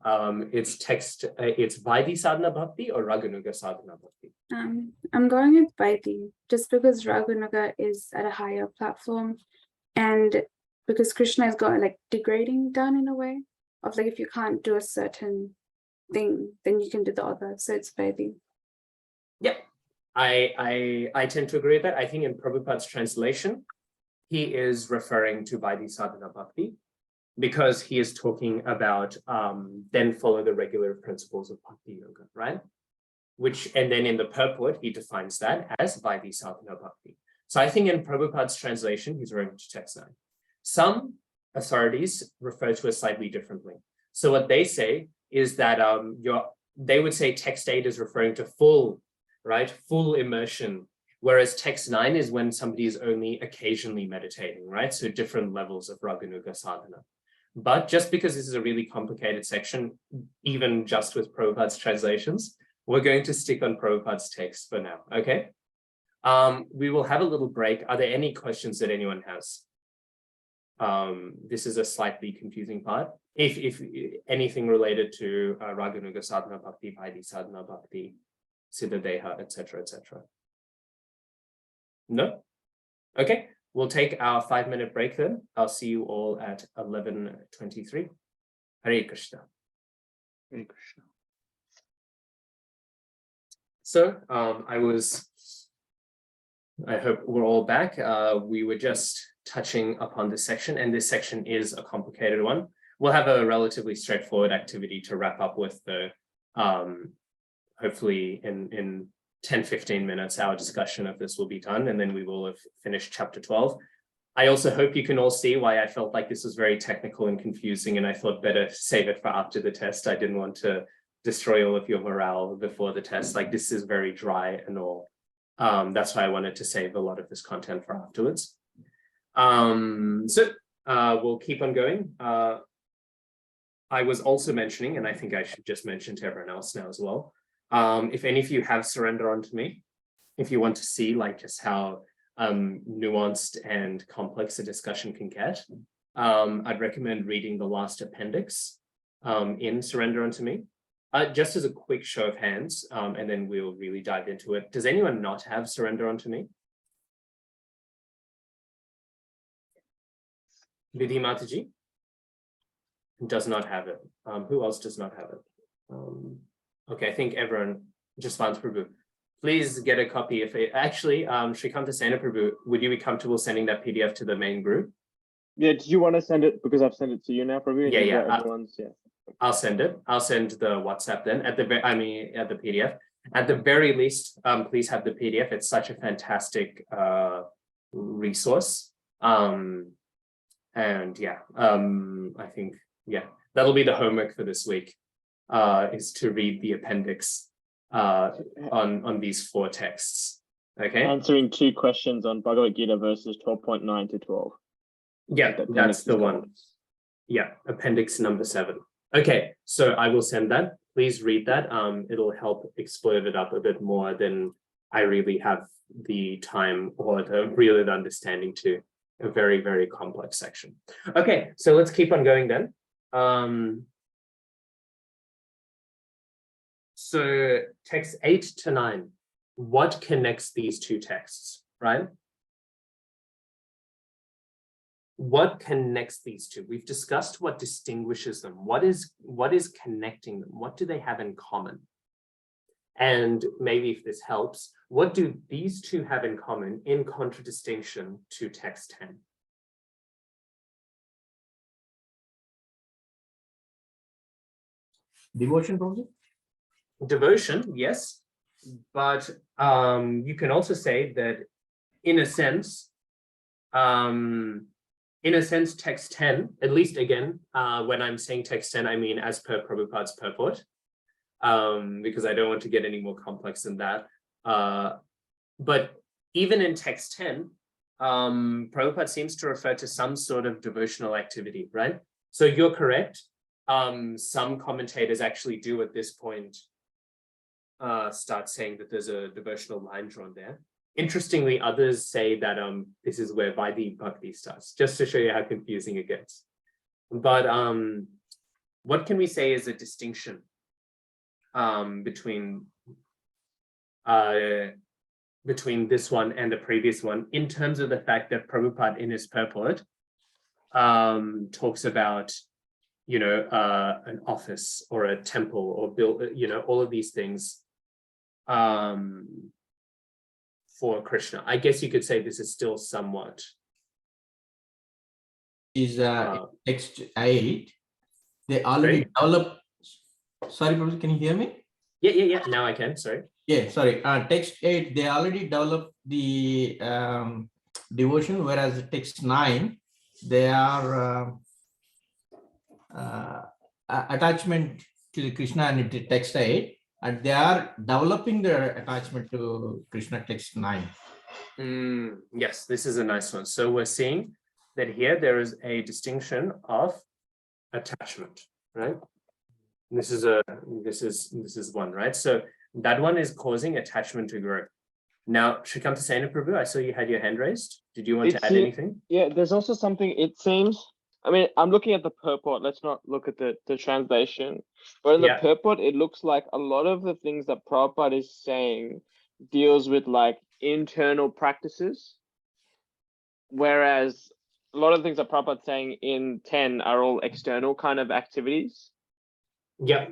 it's Vaidhi sadhana bhakti or Raganuga sadhana bhakti? I'm going with Vaidhi, just because Raganuga is at a higher platform, and because Kṛṣṇa has got like degrading done in a way of like, if you can't do a certain thing, then you can do the other. So it's Vaidhi. Yeah, I tend to agree with that. I think in Prabhupada's translation, he is referring to Vaidhi sadhana bhakti, because he is talking about then follow the regular principles of bhakti yoga, right? And then in the purport, he defines that as Vaidhi sadhana bhakti. So I think in Prabhupada's translation, he's referring to text 9. Some authorities refer to it slightly differently. So what they say is that they would say text 8 is referring to full immersion, whereas text 9 is when somebody is only occasionally meditating, right? So different levels of Raganuga sadhana. But just because this is a really complicated section, even just with Prabhupada's translations, we're going to stick on Prabhupada's text for now, okay? We will have a little break. Are there any questions that anyone has? This is a slightly confusing part. If anything related to Raganuga sadhana bhakti, Vaidhi sadhana bhakti, Siddha Deha, etc., etc. No? Okay. We'll take our 5-minute break then. I'll see you all at 11:23. Hare Krishna. Hare Krishna. So I hope we're all back. We were just touching upon this section, and this section is a complicated one. We'll have a relatively straightforward activity to wrap up with the, hopefully in 10-15 minutes, our discussion of this will be done, and then we will have finished chapter 12. I also hope you can all see why I felt like this was very technical and confusing, and I thought better save it for after the test. I didn't want to destroy all of your morale before the test. Like, this is very dry and all. That's why I wanted to save a lot of this content for afterwards. We'll keep on going. I was also mentioning, and I think I should just mention to everyone else now as well, if any of you have surrender onto me, if you want to see like just how nuanced and complex a discussion can get, I'd recommend reading the last appendix in Surrender Unto Me. Just as a quick show of hands, and then we'll really dive into it. Does anyone not have Surrender Unto Me? Vidhi Mataji does not have it. Who else does not have it? Okay, I think everyone, just Vans Prabhu. Please get a copy. If it, actually, Srikanta Sena Prabhu, would you be comfortable sending that PDF to the main group? Yeah, do you want to send it, because I've sent it to you now, Prabhu? Yeah. Everyone's, yeah. I'll send it. I'll send the WhatsApp then at the PDF. At the very least, please have the PDF. It's such a fantastic resource. And yeah, I think, yeah, that'll be the homework for this week, is to read the appendix on these 4 texts. Okay. Answering 2 questions on Bhagavad-gītā verses 12.9 to 12. Yeah, that's the one. Yeah, appendix number 7. Okay, so I will send that. Please read that. It'll help explode it up a bit more than I really have the time or the real understanding to a very, very complex section. Okay, so let's keep on going then. So text 8 to 9, what connects these 2 texts, right? What connects these 2? We've discussed what distinguishes them. What is connecting them? What do they have in common? And maybe if this helps, what do these 2 have in common in contradistinction to text 10? Devotion, Prabhuji? Devotion, yes. But you can also say that in a sense, text 10, at least again, when I'm saying text 10, I mean as per Prabhupada's purport, because I don't want to get any more complex than that. But even in text 10, Prabhupada seems to refer to some sort of devotional activity, right? So you're correct. Some commentators actually do at this point start saying that there's a devotional line drawn there. Interestingly, others say that this is where Vaidhi Bhakti starts, just to show you how confusing it gets. But what can we say is a distinction between this one and the previous one, in terms of the fact that Prabhupada in his purport talks about, you know, an office or a temple or build, you know, all of these things for Kṛṣṇa. I guess you could say this is still somewhat. Is text 8, they already developed. Sorry, Prabhuji, can you hear me? Yeah. Now I can. Sorry. Yeah, sorry. Text 8, they already developed the devotion, whereas text 9, they are attachment to the Kṛṣṇa and the text 8, and they are developing their attachment to Kṛṣṇa text 9. Yes, this is a nice one. So we're seeing that here there is a distinction of attachment, right? This is one, right? So that one is causing attachment to grow. Now, Srikanta Sena Prabhu, I saw you had your hand raised. Did you want to add anything? Yeah, there's also something, it seems, I mean, I'm looking at the purport. Let's not look at the translation. But in the purport, it looks like a lot of the things that Prabhupada is saying deals with like internal practices. Whereas a lot of the things that Prabhupada is saying in 10 are all external kind of activities. Yeah,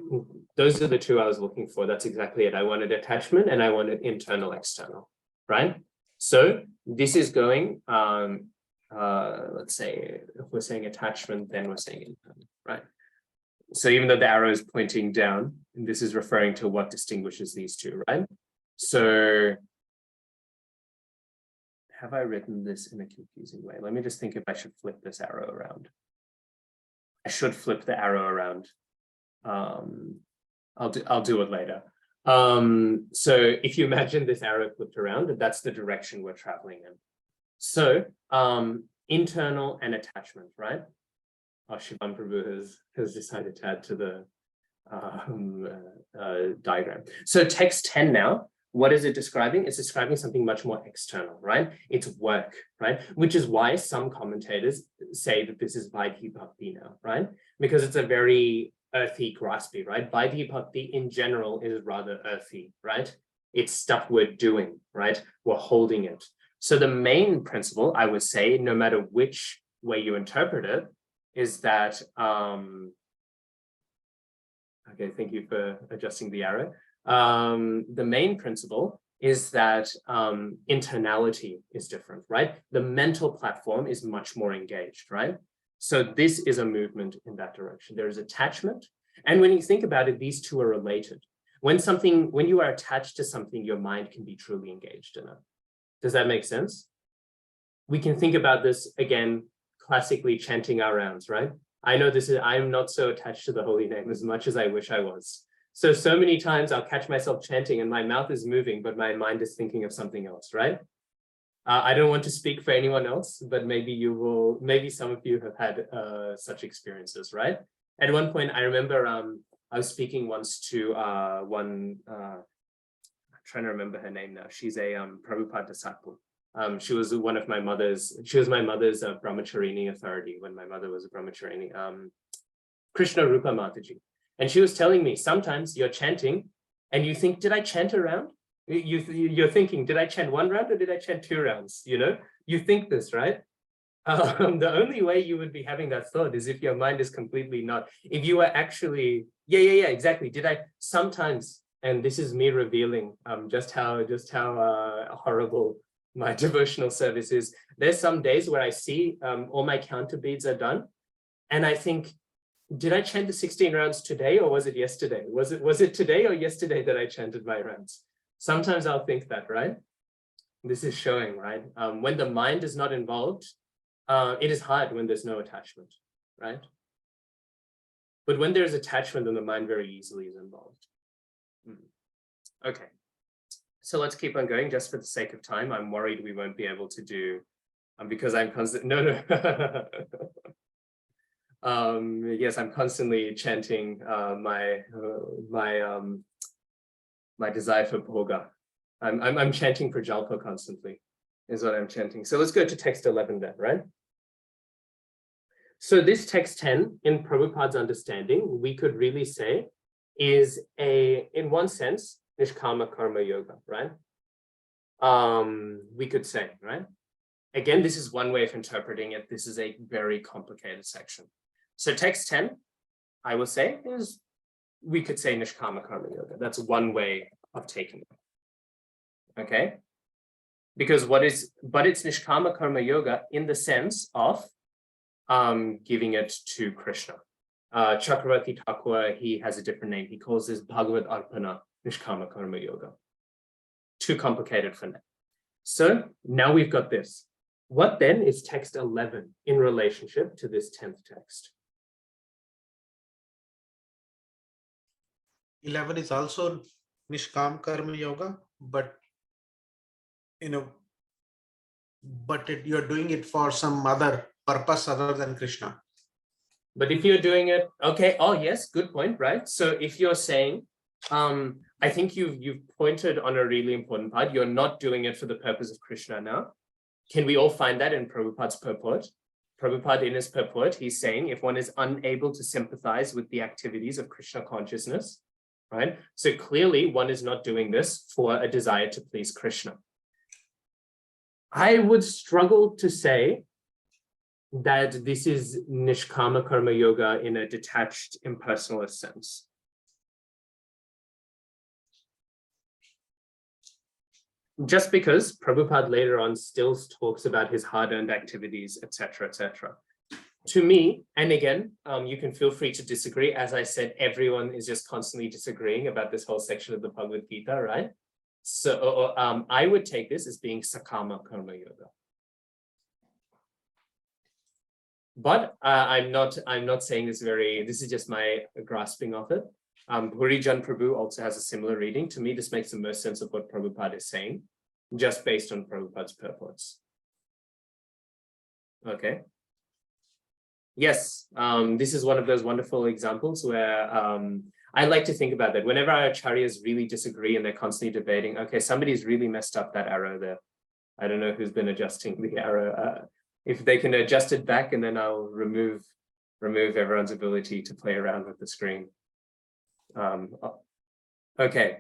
those are the two I was looking for. That's exactly it. I wanted attachment and I wanted internal, external, right? So this is going, let's say, if we're saying attachment, then we're saying internal, right? So even though the arrow is pointing down, this is referring to what distinguishes these two, right? So have I written this in a confusing way? Let me just think if I should flip this arrow around. I should flip the arrow around. I'll do it later. So if you imagine this arrow flipped around, that's the direction we're traveling in. So internal and attachment, right? Oh, Shivam Prabhu has decided to add to the diagram. So text 10 now, what is it describing? It's describing something much more external, right? It's work, right? Which is why some commentators say that this is Vaidhi Bhakti now, right? Because it's a very earthy, graspy, right? Vaidhi Bhakti in general is rather earthy, right? It's stuff we're doing, right? We're holding it. So the main principle, I would say, no matter which way you interpret it, is that, okay, thank you for adjusting the arrow. The main principle is that internality is different, right? The mental platform is much more engaged, right? So this is a movement in that direction. There is attachment. And when you think about it, these two are related. When you are attached to something, your mind can be truly engaged in it. Does that make sense? We can think about this again, classically chanting our rounds, right? I know I'm not so attached to the holy name as much as I wish I was. So many times I'll catch myself chanting and my mouth is moving, but my mind is thinking of something else, right? I don't want to speak for anyone else, but maybe some of you have had such experiences, right? At one point, I remember I was speaking once to one, I'm trying to remember her name now. She's a Prabhupada disciple. She was my mother's brahmacharini authority when my mother was a brahmacharini, Kṛṣṇa Rupa Mataji. And she was telling me, sometimes you're chanting and you think, did I chant a round? You're thinking, did I chant one round or did I chant 2 rounds? You know, you think this, right? The only way you would be having that thought is if your mind is completely not, if you are actually, yeah, exactly. Did I sometimes, and this is me revealing just how horrible my devotional service is. There's some days where I see all my counter beads are done and I think, did I chant the 16 rounds today or was it yesterday? Was it today or yesterday that I chanted my rounds? Sometimes I'll think that, right? This is showing, right? When the mind is not involved, it is hard when there's no attachment, right? But when there's attachment, then the mind very easily is involved. Okay, so let's keep on going just for the sake of time. I'm worried we won't be able to do, because I'm constant. No. Yes, I'm constantly chanting my desire for bhoga. I'm chanting for jalpa constantly, is what I'm chanting. So let's go to text 11 then, right? So this text 10, in Prabhupada's understanding, we could really say is in one sense, nishkama karma yoga, right? We could say, right? Again, this is one way of interpreting it. This is a very complicated section. So text 10, I will say, we could say nishkama karma yoga. That's one way of taking it. Okay? Because it's nishkama karma yoga in the sense of giving it to Kṛṣṇa. Chakravarti Thakur, he has a different name. He calls this Bhagavad-arpana nishkama karma yoga. Too complicated for now. So now we've got this. What then is text 11 in relationship to this 10th text? 11 is also nishkam karma yoga, but you're doing it for some other purpose other than Krishna. But if you're doing it, okay, oh yes, good point, right? So if you're saying, I think you've pointed on a really important part. You're not doing it for the purpose of Krishna now. Can we all find that in Prabhupada's purport? Prabhupada in his purport, he's saying if one is unable to sympathize with the activities of Krishna consciousness, right? So clearly one is not doing this for a desire to please Krishna. I would struggle to say that this is nishkama karma yoga in a detached, impersonalist sense. Just because Prabhupada later on still talks about his hard-earned activities, etc., etc. To me, and again, you can feel free to disagree. As I said, everyone is just constantly disagreeing about this whole section of the Bhagavad-gītā, right? So I would take this as being sakama karma yoga. But I'm not saying this this is just my grasping of it. Harijan Prabhu also has a similar reading. To me, this makes the most sense of what Prabhupada is saying, just based on Prabhupada's purports. Okay. Yes, this is one of those wonderful examples where I like to think about that. Whenever our acharyas really disagree and they're constantly debating, okay, somebody's really messed up that arrow there. I don't know who's been adjusting the arrow. If they can adjust it back, and then I'll remove everyone's ability to play around with the screen. Okay,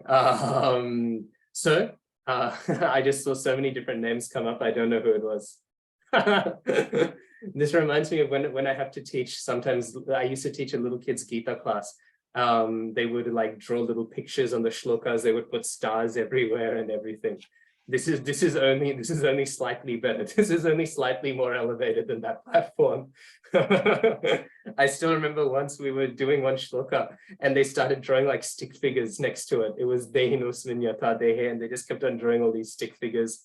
so I just saw so many different names come up. I don't know who it was. This reminds me of when I have to teach. Sometimes I used to teach a little kids Gita class. They would like draw little pictures on the shlokas. They would put stars everywhere and everything. This is only slightly better. This is only slightly more elevated than that platform. I still remember once we were doing one shloka and they started drawing like stick figures next to it. It was dehinosmin yata dehe, and they just kept on drawing all these stick figures.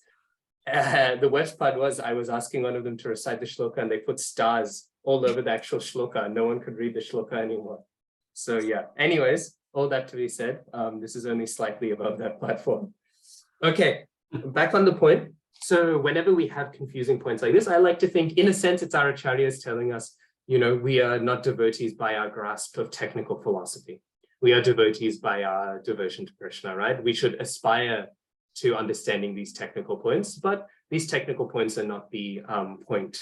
The worst part was I was asking one of them to recite the shloka and they put stars all over the actual shloka. No one could read the shloka anymore. So yeah, anyways, all that to be said, this is only slightly above that platform. Okay. Back on the point. So whenever we have confusing points like this, I like to think, in a sense, it's our acharyas telling us, we are not devotees by our grasp of technical philosophy. We are devotees by our devotion to Kṛṣṇa, right? We should aspire to understanding these technical points, but these technical points are not the point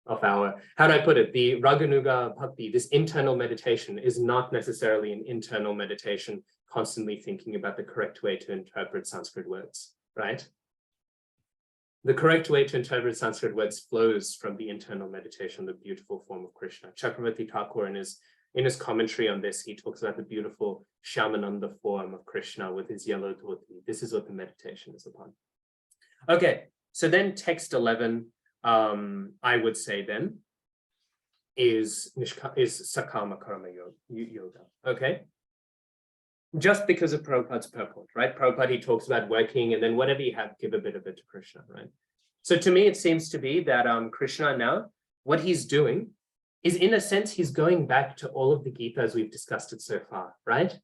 of our, how do I put it? The Raganuga Bhakti, this internal meditation, is not necessarily an internal meditation, constantly thinking about the correct way to interpret Sanskrit words. Right? The correct way to interpret Sanskrit words flows from the internal meditation, the beautiful form of Kṛṣṇa. Chakravarti Thakur, in his commentary on this, he talks about the beautiful Shyamananda form of Kṛṣṇa with his yellow dhoti. This is what the meditation is upon. Okay, so then text 11, I would say then, is Sakama Karma Yoga. Okay. Just because of Prabhupada's purport, right? Prabhupada, he talks about working and then whatever you have, give a bit of it to Kṛṣṇa, right? So to me, it seems to be that Kṛṣṇa now, what he's doing is, in a sense, he's going back to all of the Gitas we've discussed it so far, right?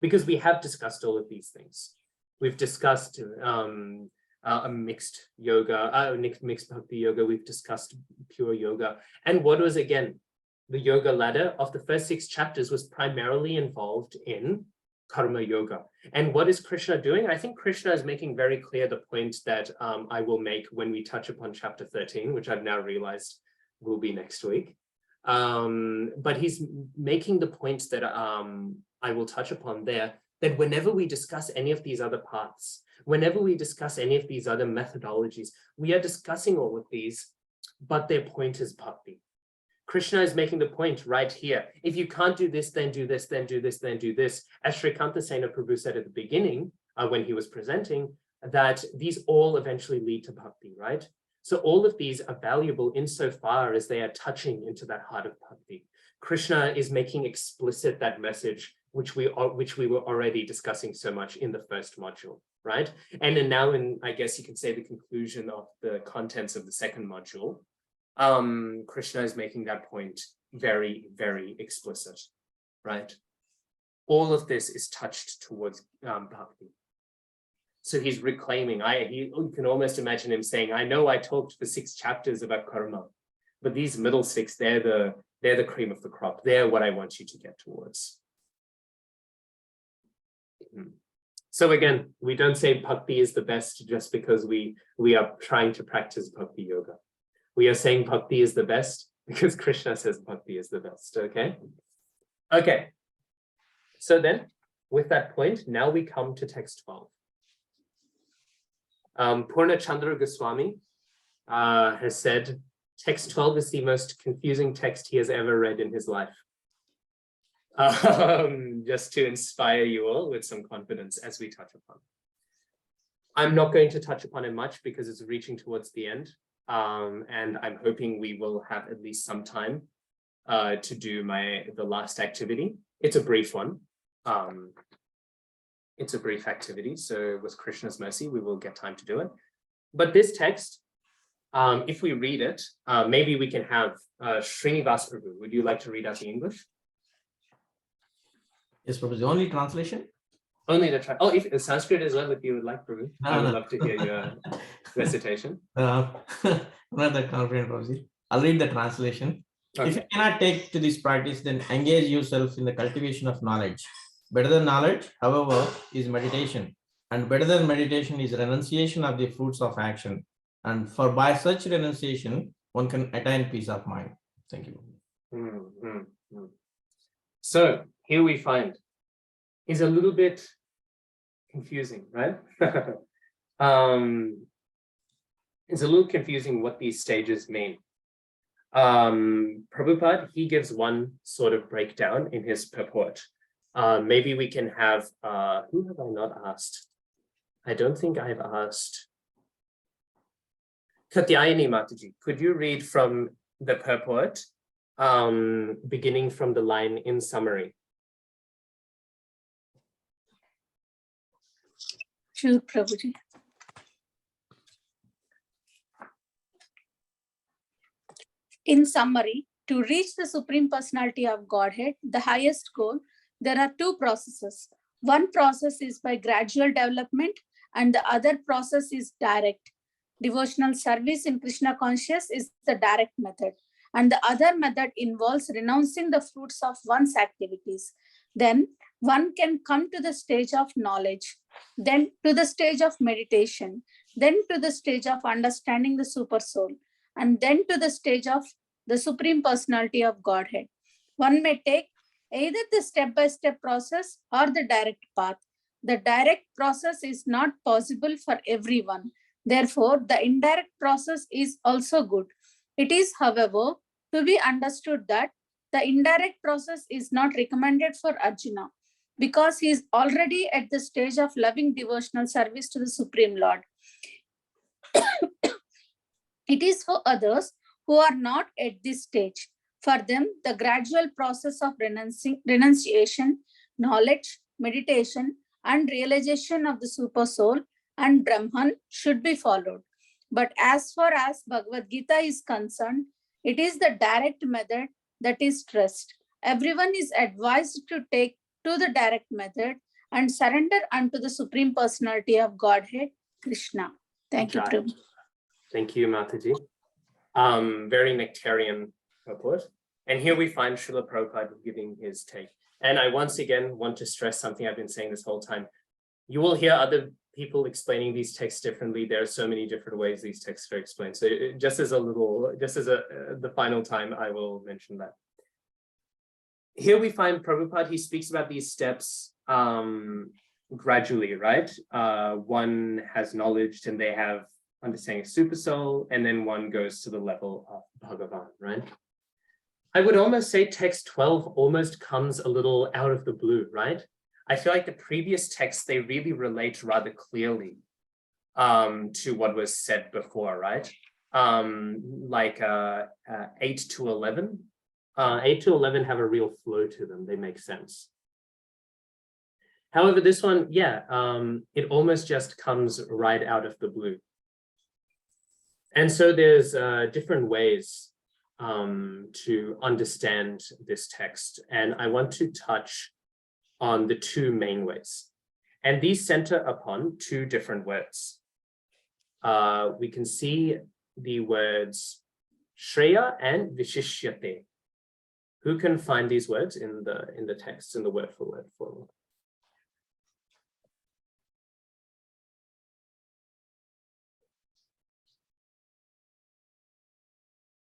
Because we have discussed all of these things. We've discussed a mixed yoga, mixed bhakti yoga. We've discussed pure yoga. And what was, again, the yoga ladder of the first 6 chapters was primarily involved in karma yoga. And what is Kṛṣṇa doing? I think Kṛṣṇa is making very clear the point that I will make when we touch upon chapter 13, which I've now realized will be next week. But he's making the points that I will touch upon there, that whenever we discuss any of these other paths, whenever we discuss any of these other methodologies, we are discussing all of these, but their point is bhakti. Kṛṣṇa is making the point right here. If you can't do this, then do this, then do this, then do this. As Srikanta Sena Prabhu said at the beginning, when he was presenting, that these all eventually lead to bhakti, right? So all of these are valuable insofar as they are touching into that heart of bhakti. Kṛṣṇa is making explicit that message, which we were already discussing so much in the first module, right? And then now in, I guess you can say, the conclusion of the contents of the second module, Kṛṣṇa is making that point very, very explicit, right? All of this is touched towards bhakti. So he's reclaiming, you can almost imagine him saying, I know I talked for 6 chapters about karma, but these middle 6, they're the cream of the crop. They're what I want you to get towards. So again, we don't say bhakti is the best just because we are trying to practice bhakti yoga. We are saying bhakti is the best because Kṛṣṇa says bhakti is the best, okay? Okay, so then with that point, now we come to text 12. Purna Chandra Goswami has said, text 12 is the most confusing text he has ever read in his life. Just to inspire you all with some confidence as we touch upon. I'm not going to touch upon it much because it's reaching towards the end. And I'm hoping we will have at least some time to do the last activity. It's a brief one. It's a brief activity, so with Kṛṣṇa's mercy, we will get time to do it. But this text, if we read it, maybe we can have Srinivas Prabhu. Would you like to read out the English? Yes, Prabhu. The only translation? Only the oh, if Sanskrit as well, if you would like, Prabhu. I would love to hear your recitation. Not that confident, Prabhu. I'll read the translation. Okay. If you cannot take to this practice, then engage yourself in the cultivation of knowledge. Better than knowledge, however, is meditation. And better than meditation is renunciation of the fruits of action. And for by such renunciation, one can attain peace of mind. Thank you. So here we find is a little bit confusing, right? It's a little confusing what these stages mean. Prabhupada, he gives one sort of breakdown in his purport. Maybe we can have, who have I not asked? I don't think I've asked. Katyayani Mataji, could you read from the purport, beginning from the line in summary? Sure, Prabhuji. In summary, to reach the Supreme Personality of Godhead, the highest goal, there are 2 processes. One process is by gradual development and the other process is direct. Devotional service in Kṛṣṇa conscious is the direct method. And the other method involves renouncing the fruits of one's activities. Then one can come to the stage of knowledge, then to the stage of meditation, then to the stage of understanding the super soul, and then to the stage of the Supreme Personality of Godhead. One may take either the step-by-step process or the direct path. The direct process is not possible for everyone. Therefore, the indirect process is also good. It is, however, to be understood that the indirect process is not recommended for Arjuna because he is already at the stage of loving devotional service to the Supreme Lord. It is for others who are not at this stage. For them, the gradual process of renunciation, knowledge, meditation, and realization of the super soul and Brahman should be followed. But as far as Bhagavad-gītā is concerned, it is the direct method that is stressed. Everyone is advised to take to the direct method and surrender unto the Supreme Personality of Godhead, Kṛṣṇa. Thank you, Prabhu. Thank you, Mataji. Very nectarian purport. And here we find Srila Prabhupada giving his take. And I once again want to stress something I've been saying this whole time. You will hear other people explaining these texts differently. There are so many different ways these texts are explained. So the final time, I will mention that. Here we find Prabhupada, he speaks about these steps gradually, right? One has knowledge and they have understanding of super soul, and then one goes to the level of Bhagavan, right? I would almost say text 12 almost comes a little out of the blue, right? I feel like the previous texts, they really relate rather clearly to what was said before, right? 8 to 11. 8 to 11 have a real flow to them. They make sense. However, this one, it almost just comes right out of the blue. And so there's different ways to understand this text. And I want to touch on the two main ways. And these center upon two different words. We can see the words Shreya and Viśiṣyate. Who can find these words in the text, in the word for word form?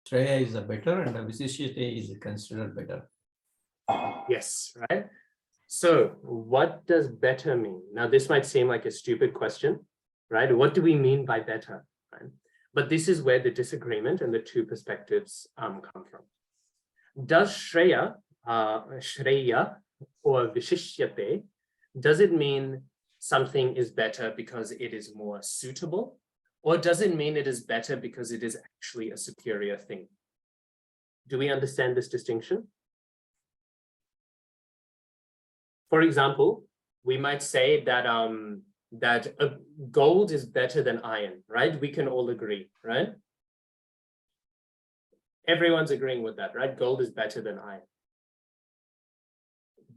Shreya is a better and a Viśiṣyate is considered better. Yes, right? So what does better mean? Now, this might seem like a stupid question, right? What do we mean by better? Right? But this is where the disagreement and the two perspectives come from. Does Shreya or Viśiṣyate, does it mean something is better because it is more suitable? Or does it mean it is better because it is actually a superior thing? Do we understand this distinction? For example, we might say that gold is better than iron, right? We can all agree, right? Everyone's agreeing with that, right? Gold is better than iron.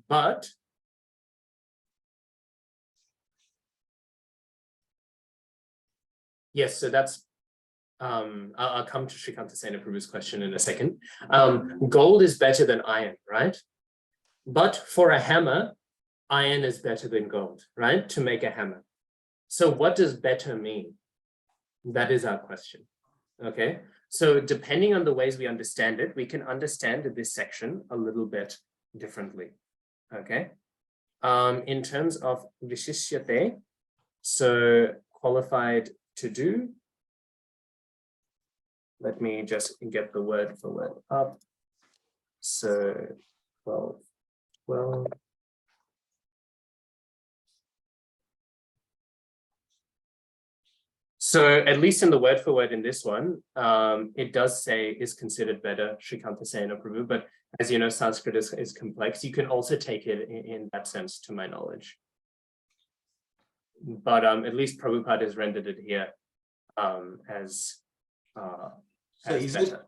But yes, so that's, I'll come to Srikanta Sena Prabhu's question in a second. Gold is better than iron, right? But for a hammer, iron is better than gold, right? To make a hammer. So what does better mean? That is our question, okay? So depending on the ways we understand it, we can understand this section a little bit differently, okay? In terms of Viśiṣyate, so qualified to do, let me just get the word for word up. So, well. So at least in the word for word in this one, it does say is considered better, Srikanta Sena Prabhu, but as you know, Sanskrit is complex. You can also take it in that sense, to my knowledge. But at least Prabhupada has rendered it here as better.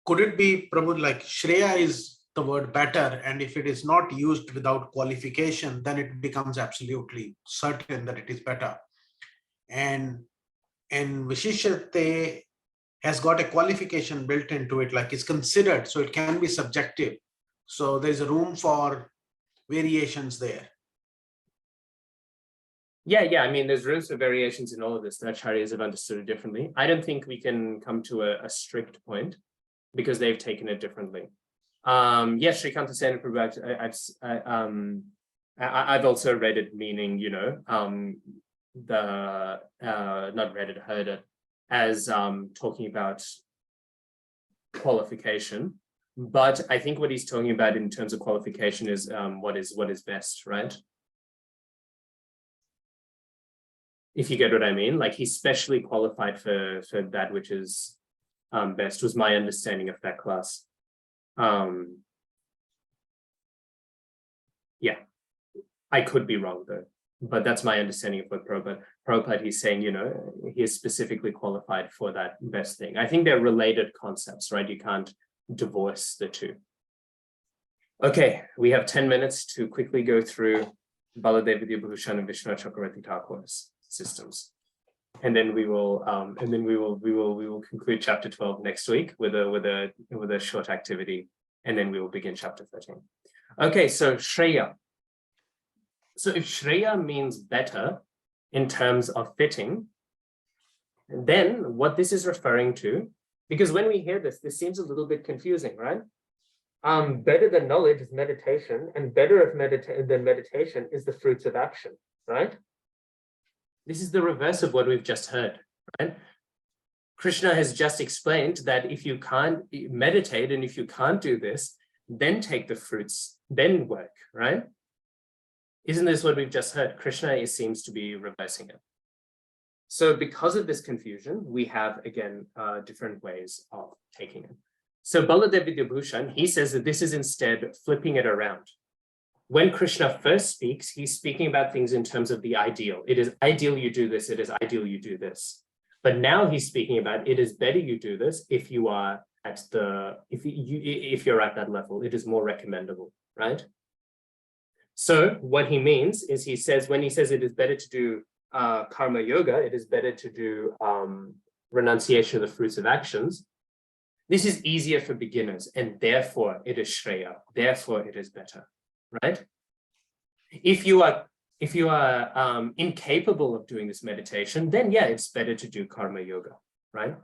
Could it be, Prabhu, like Shreya is the word better, and if it is not used without qualification, then it becomes absolutely certain that it is better. And Viśiṣyate has got a qualification built into it, like it's considered, so it can be subjective. So there's a room for variations there. Yeah. I mean, there's rooms for variations in all of this. The acharyas have understood it differently. I don't think we can come to a strict point because they've taken it differently. Yes, Srikanta Sena Prabhu, I've also read it, meaning, you know, not read it, heard it as talking about qualification. But I think what he's talking about in terms of qualification is what is best, right? If you get what I mean, like he's specially qualified for that which is best, was my understanding of that class. Yeah, I could be wrong though, but that's my understanding of what Prabhupada, he's saying, he is specifically qualified for that best thing. I think they're related concepts, right? You can't divorce the two. Okay, we have 10 minutes to quickly go through Baladeva Vidyabhushan and Vishnu Chakravarti Thakur's systems. And then we will conclude chapter 12 next week with a short activity, and then we will begin chapter 13. Okay, so Shreya. So if Shreya means better in terms of fitting, then what this is referring to, because when we hear this seems a little bit confusing, right? Better than knowledge is meditation, and better than meditation is the fruits of action, right? This is the reverse of what we've just heard, right? Kṛṣṇa has just explained that if you can't meditate and if you can't do this, then take the fruits, then work, right? Isn't this what we've just heard? Kṛṣṇa seems to be reversing it. So because of this confusion, we have, again, different ways of taking it. So Baladeva Vidyabhushan, he says that this is instead flipping it around. When Kṛṣṇa first speaks, he's speaking about things in terms of the ideal. It is ideal you do this, it is ideal you do this. But now he's speaking about it is better you do this if you are at if you're at that level, it is more recommendable, right? So what he means is when he says it is better to do karma yoga, it is better to do renunciation of the fruits of actions. This is easier for beginners, and therefore it is Shreya, therefore it is better, right? If you are incapable of doing this meditation, then yeah, it's better to do karma yoga, right?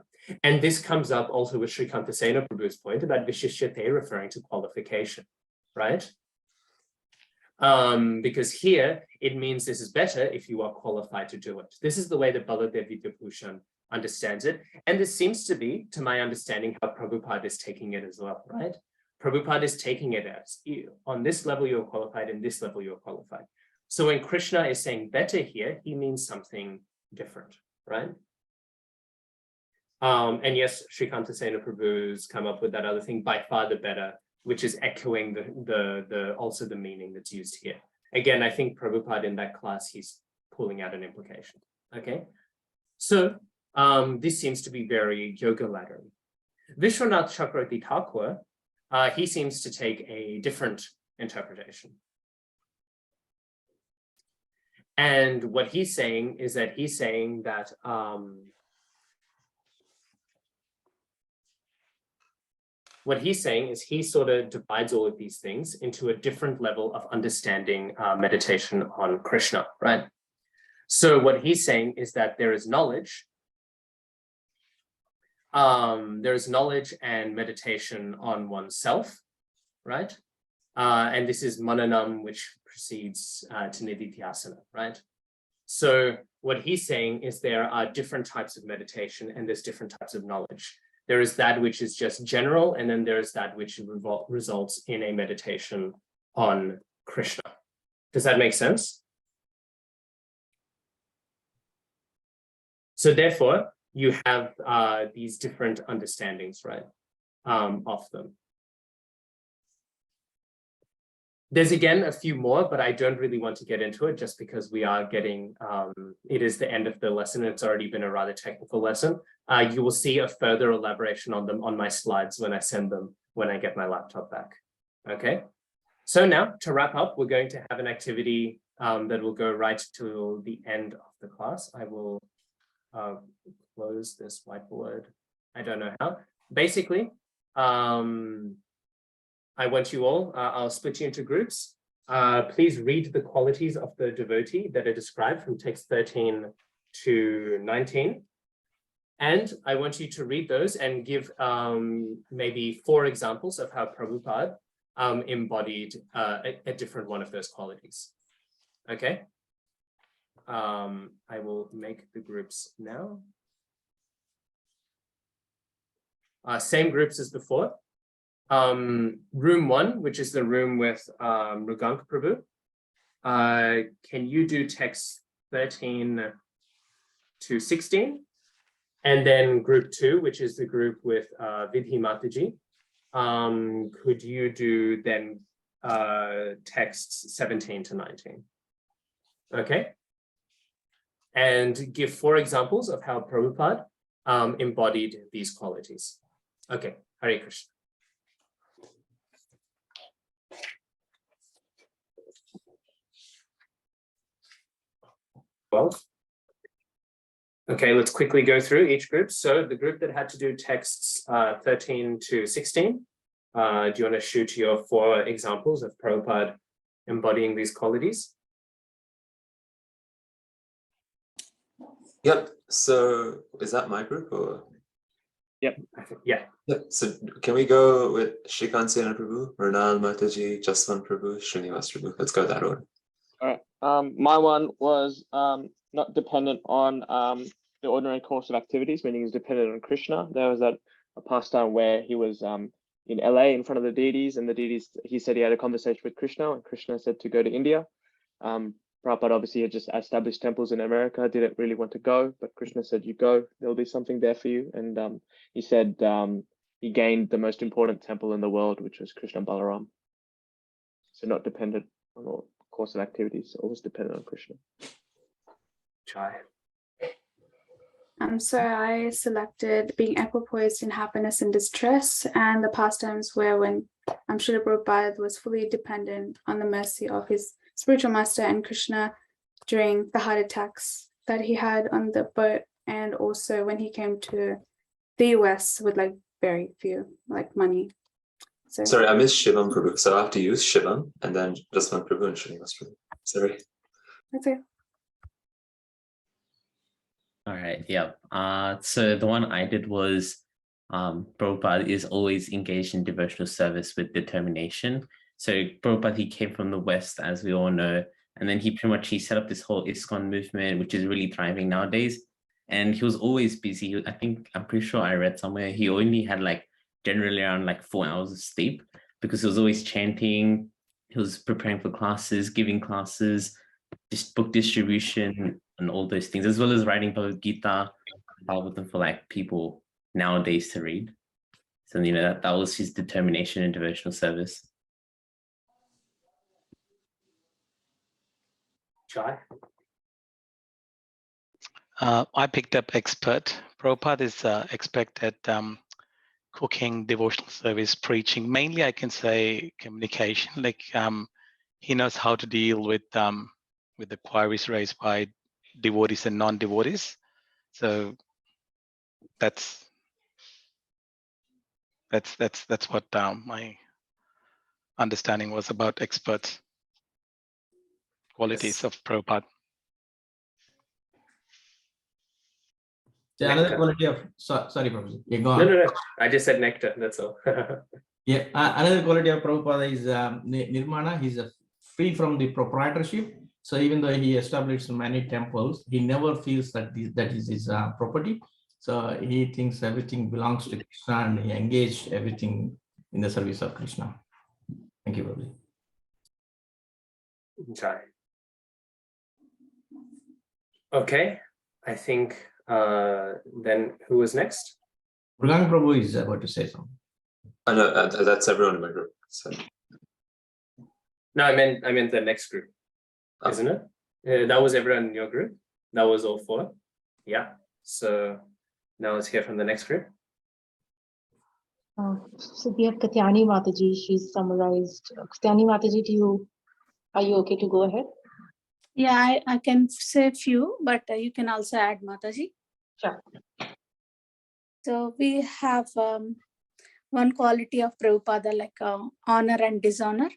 And this comes up also with Srikanta Sena Prabhu's point about Viśiṣyate referring to qualification, right? Because here it means this is better if you are qualified to do it. This is the way that Baladeva Vidyabhushan understands it. And this seems to be, to my understanding, how Prabhupada is taking it as well, right? Prabhupada is taking it as, on this level you're qualified, and this level you're qualified. So when Kṛṣṇa is saying better here, he means something different, right? And yes, Srikanta Sena Prabhu's come up with that other thing, by far the better, which is echoing also the meaning that's used here. Again, I think Prabhupada in that class, he's pulling out an implication, okay? So this seems to be very yoga ladder. Vishwanath Chakravarti Thakur, he seems to take a different interpretation. And what he's saying is that he sort of divides all of these things into a different level of understanding meditation on Kṛṣṇa, right? So what he's saying is that there is knowledge. There is knowledge and meditation on oneself, right? And this is mananam, which precedes to nididhyasana, right? So what he's saying is there are different types of meditation and there's different types of knowledge. There is that which is just general, and then there is that which results in a meditation on Kṛṣṇa. Does that make sense? So therefore, you have these different understandings, right, of them. There's again a few more, but I don't really want to get into it just because we are getting, it is the end of the lesson. It's already been a rather technical lesson. You will see a further elaboration on them on my slides when I send them, when I get my laptop back, okay? So now to wrap up, we're going to have an activity that will go right to the end of the class. I will close this whiteboard. I don't know how. Basically, I want you all, I'll split you into groups. Please read the qualities of the devotee that are described from text 13 to 19. And I want you to read those and give maybe 4 examples of how Prabhupada embodied a different one of those qualities. Okay. I will make the groups now. Same groups as before. Room 1, which is the room with Mrugank Prabhu. Can you do text 13 to 16? And then group 2, which is the group with Vidhi Mataji. could you do then texts 17 to 19? Okay. And give 4 examples of how Prabhupada embodied these qualities. Okay, Hare Krishna. Well, okay, let's quickly go through each group. So the group that had to do texts 13 to 16, do you want to shoot your 4 examples of Prabhupada embodying these qualities? Yep. So is that my group or? Yep. Yeah. Yep. So can we go with Srikanta Sena Prabhu, Mrinal Mataji, Jaswant Prabhu, Srinivas Prabhu? Let's go that order. All right. My one was not dependent on the ordinary course of activities, meaning he's dependent on Kṛṣṇa. There was a pastime where he was in LA in front of the deities, and the deities, he said he had a conversation with Kṛṣṇa, and Kṛṣṇa said to go to India. Prabhupada obviously had just established temples in America, didn't really want to go, but Kṛṣṇa said, you go, there'll be something there for you. And he said he gained the most important temple in the world, which was Kṛṣṇa Balaram. So not dependent on all course of activities, always dependent on Kṛṣṇa. Chai. So I selected being equipoised in happiness and distress, and the pastimes where when Srila Prabhupada was fully dependent on the mercy of his spiritual master and Kṛṣṇa during the heart attacks that he had on the boat, and also when he came to the US with like very few like money. So Sorry, I missed Shivam Prabhu. So I have to use Shivam and then Jaswant Prabhu and Srinivas Prabhu. Sorry. that's it. All right, yeah. So the one I did was Prabhupada is always engaged in devotional service with determination. So Prabhupada, he came from the West, as we all know, and then he set up this whole ISKCON movement, which is really thriving nowadays. And he was always busy. I'm pretty sure I read somewhere he only had like generally around like 4 hours of sleep because he was always chanting. He was preparing for classes, giving classes, just book distribution and all those things, as well as writing Bhagavad-gītā, Bhagavatam for like people nowadays to read. So, that was his determination in devotional service. Chai. I picked up expert. Prabhupada is expert at cooking, devotional service, preaching. Mainly, I can say communication. Like he knows how to deal with the queries raised by devotees and non-devotees. So that's what my understanding was about expert qualities of Prabhupada. Another quality of sorry, Prabhu. Yeah, go on. No. I just said nectar. That's all. Yeah, another quality of Prabhupada is Nirmana. He's free from the proprietorship. So even though he established many temples, he never feels that that is his property. So he thinks everything belongs to Kṛṣṇa, and he engaged everything in the service of Kṛṣṇa. Thank you, Prabhu. Chai. Okay, I think then who was next? Prabhu Prabhu is about to say something. I know that's everyone in my group. So. No, I meant the next group, isn't it? That was everyone in your group. That was all 4. Yeah. So now let's hear from the next group. So we have Katyani Mataji. She's summarized. Katyani Mataji, are you okay to go ahead? Yeah, I can say a few, but you can also add, Mataji. Sure. So we have one quality of Prabhupada, like honor and dishonor.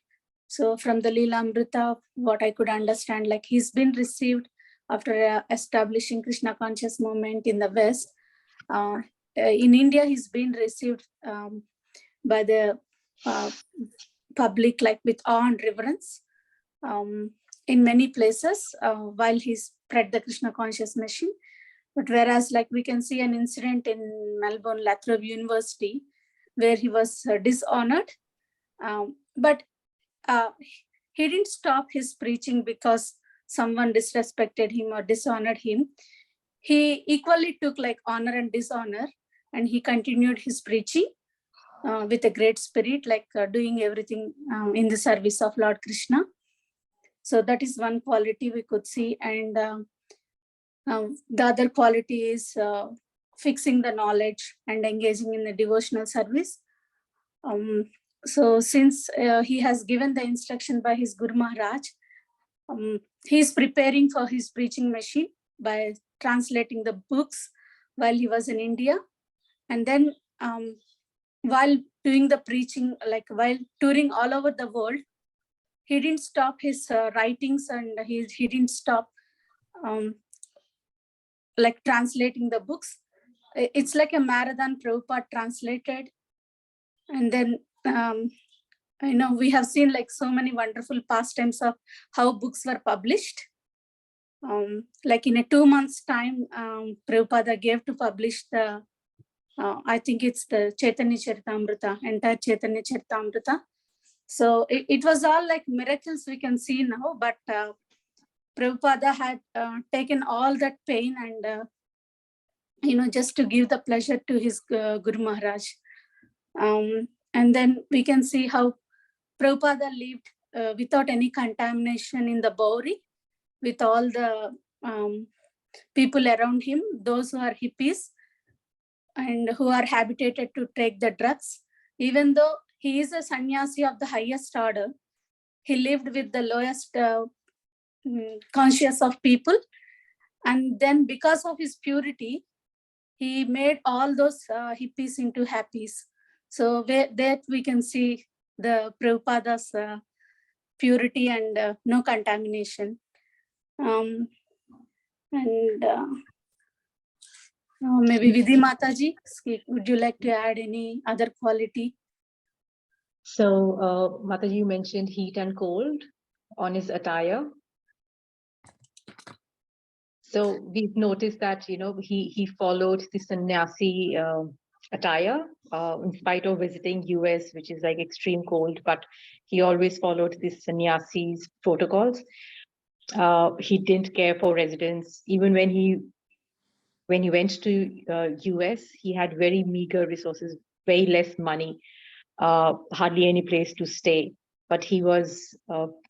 So from the Lila Amrita, what I could understand, like he's been received after establishing Krishna conscious movement in the West. In India, he's been received by the public, like with awe and reverence. In many places while he spread the Krishna conscious mission. But whereas like we can see an incident in Melbourne, Lathrop University, where he was dishonored, but he didn't stop his preaching because someone disrespected him or dishonored him. He equally took like honor and dishonor, and he continued his preaching. with a great spirit, like doing everything in the service of Lord Kṛṣṇa. So that is one quality we could see. And the other quality is fixing the knowledge and engaging in the devotional service. So since he has given the instruction by his Guru Maharaj, he is preparing for his preaching machine by translating the books while he was in India. And then while doing the preaching, like while touring all over the world, he didn't stop his writings, and he didn't stop like translating the books. It's like a marathon. Prabhupada translated. And then we have seen like so many wonderful pastimes of how books were published. Like in a 2 months time, Prabhupada gave to publish the, I think it's the Chaitanya Charitamrita, entire Chaitanya Charitamrita. So it was all like miracles we can see now, but Prabhupada had taken all that pain and, just to give the pleasure to his Guru Maharaj. And then we can see how Prabhupada lived without any contamination in the Bowery, with all the people around him, those who are hippies and who are habituated to take the drugs. Even though he is a sannyasi of the highest order, he lived with the lowest conscience of people. And then because of his purity, he made all those hippies into happies. So that we can see the Prabhupada's purity and no contamination. Maybe Vidhi Mataji, would you like to add any other quality? So, Mataji, you mentioned heat and cold on his attire. So we've noticed that, he followed the sannyasi attire in spite of visiting US, which is like extreme cold, but he always followed the sannyasi's protocols. He didn't care for residence. Even when he went to US, he had very meager resources, very less money, hardly any place to stay. But he was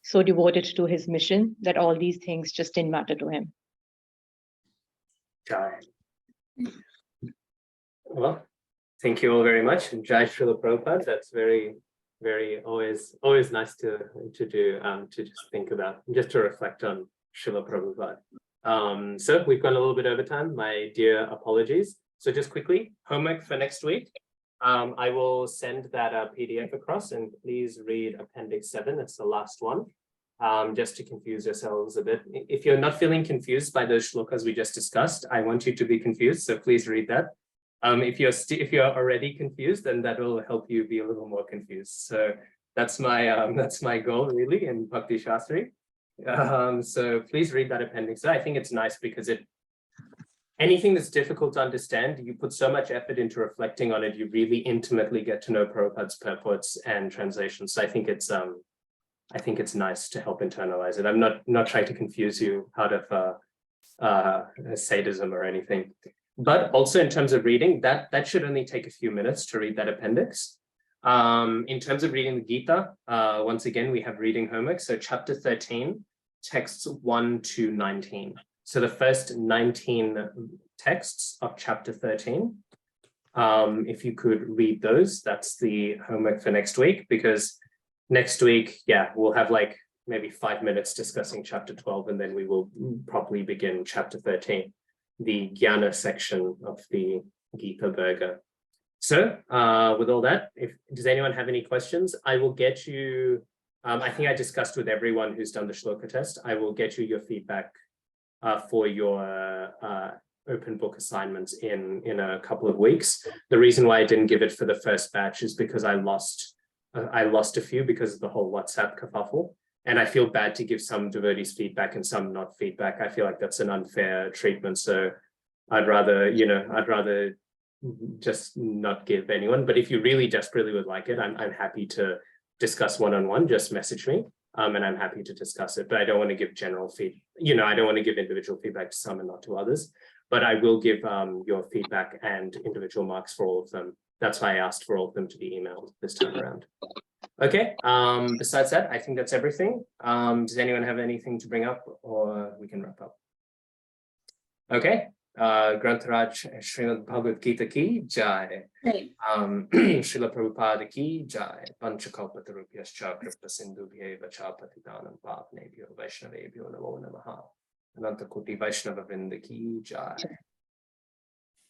so devoted to his mission that all these things just didn't matter to him. Jai. Well, thank you all very much. Jai Srila Prabhupada. That's very, very always nice to do, to just think about, just to reflect on Srila Prabhupada. So we've gone a little bit over time. My dear apologies. So just quickly, homework for next week. I will send that PDF across, and please read Appendix 7. It's the last one. Just to confuse yourselves a bit. If you're not feeling confused by those shlokas we just discussed, I want you to be confused, so please read that. If you're already confused, then that will help you be a little more confused. So that's my goal really in Bhakti-śāstrī. So please read that appendix. I think it's nice because anything that's difficult to understand, you put so much effort into reflecting on it, you really intimately get to know Prabhupada's purports and translations. So I think it's nice to help internalize it. I'm not trying to confuse you out of sadism or anything. But also in terms of reading, that should only take a few minutes to read that appendix. In terms of reading the Gita, once again, we have reading homework. So chapter 13, texts 1 to 19. So the first 19 texts of chapter 13, if you could read those, that's the homework for next week, because next week, we'll have like maybe 5 minutes discussing chapter 12, and then we will properly begin chapter 13, the Jnana section of the Gita Virga. So with all that, does anyone have any questions? I will get you, I think I discussed with everyone who's done the shloka test, I will get you your feedback for your open book assignments in a couple of weeks. The reason why I didn't give it for the first batch is because I lost a few because of the whole WhatsApp kerfuffle. And I feel bad to give some devotees feedback and some not feedback. I feel like that's an unfair treatment. So I'd rather just not give anyone. But if you really desperately would like it, I'm happy to discuss one-on-one. Just message me, and I'm happy to discuss it. But I don't want to give general feedback. I don't want to give individual feedback to some and not to others. But I will give your feedback and individual marks for all of them That's why I asked for all of them to be emailed this time around. Okay, besides that, I think that's everything. Does anyone have anything to bring up, or we can wrap up? Okay, Grantharaj Srimad Bhagavad-gītā ki jai. Srila Prabhupada ki jai. Panchakalpatarubhyascha Kripa Sindhubhyeva cha Patitanam Pavnebhyo Vaishnavebhyo Namo Namaha. Ananta Koti Vaishnava Vrinda ki jai.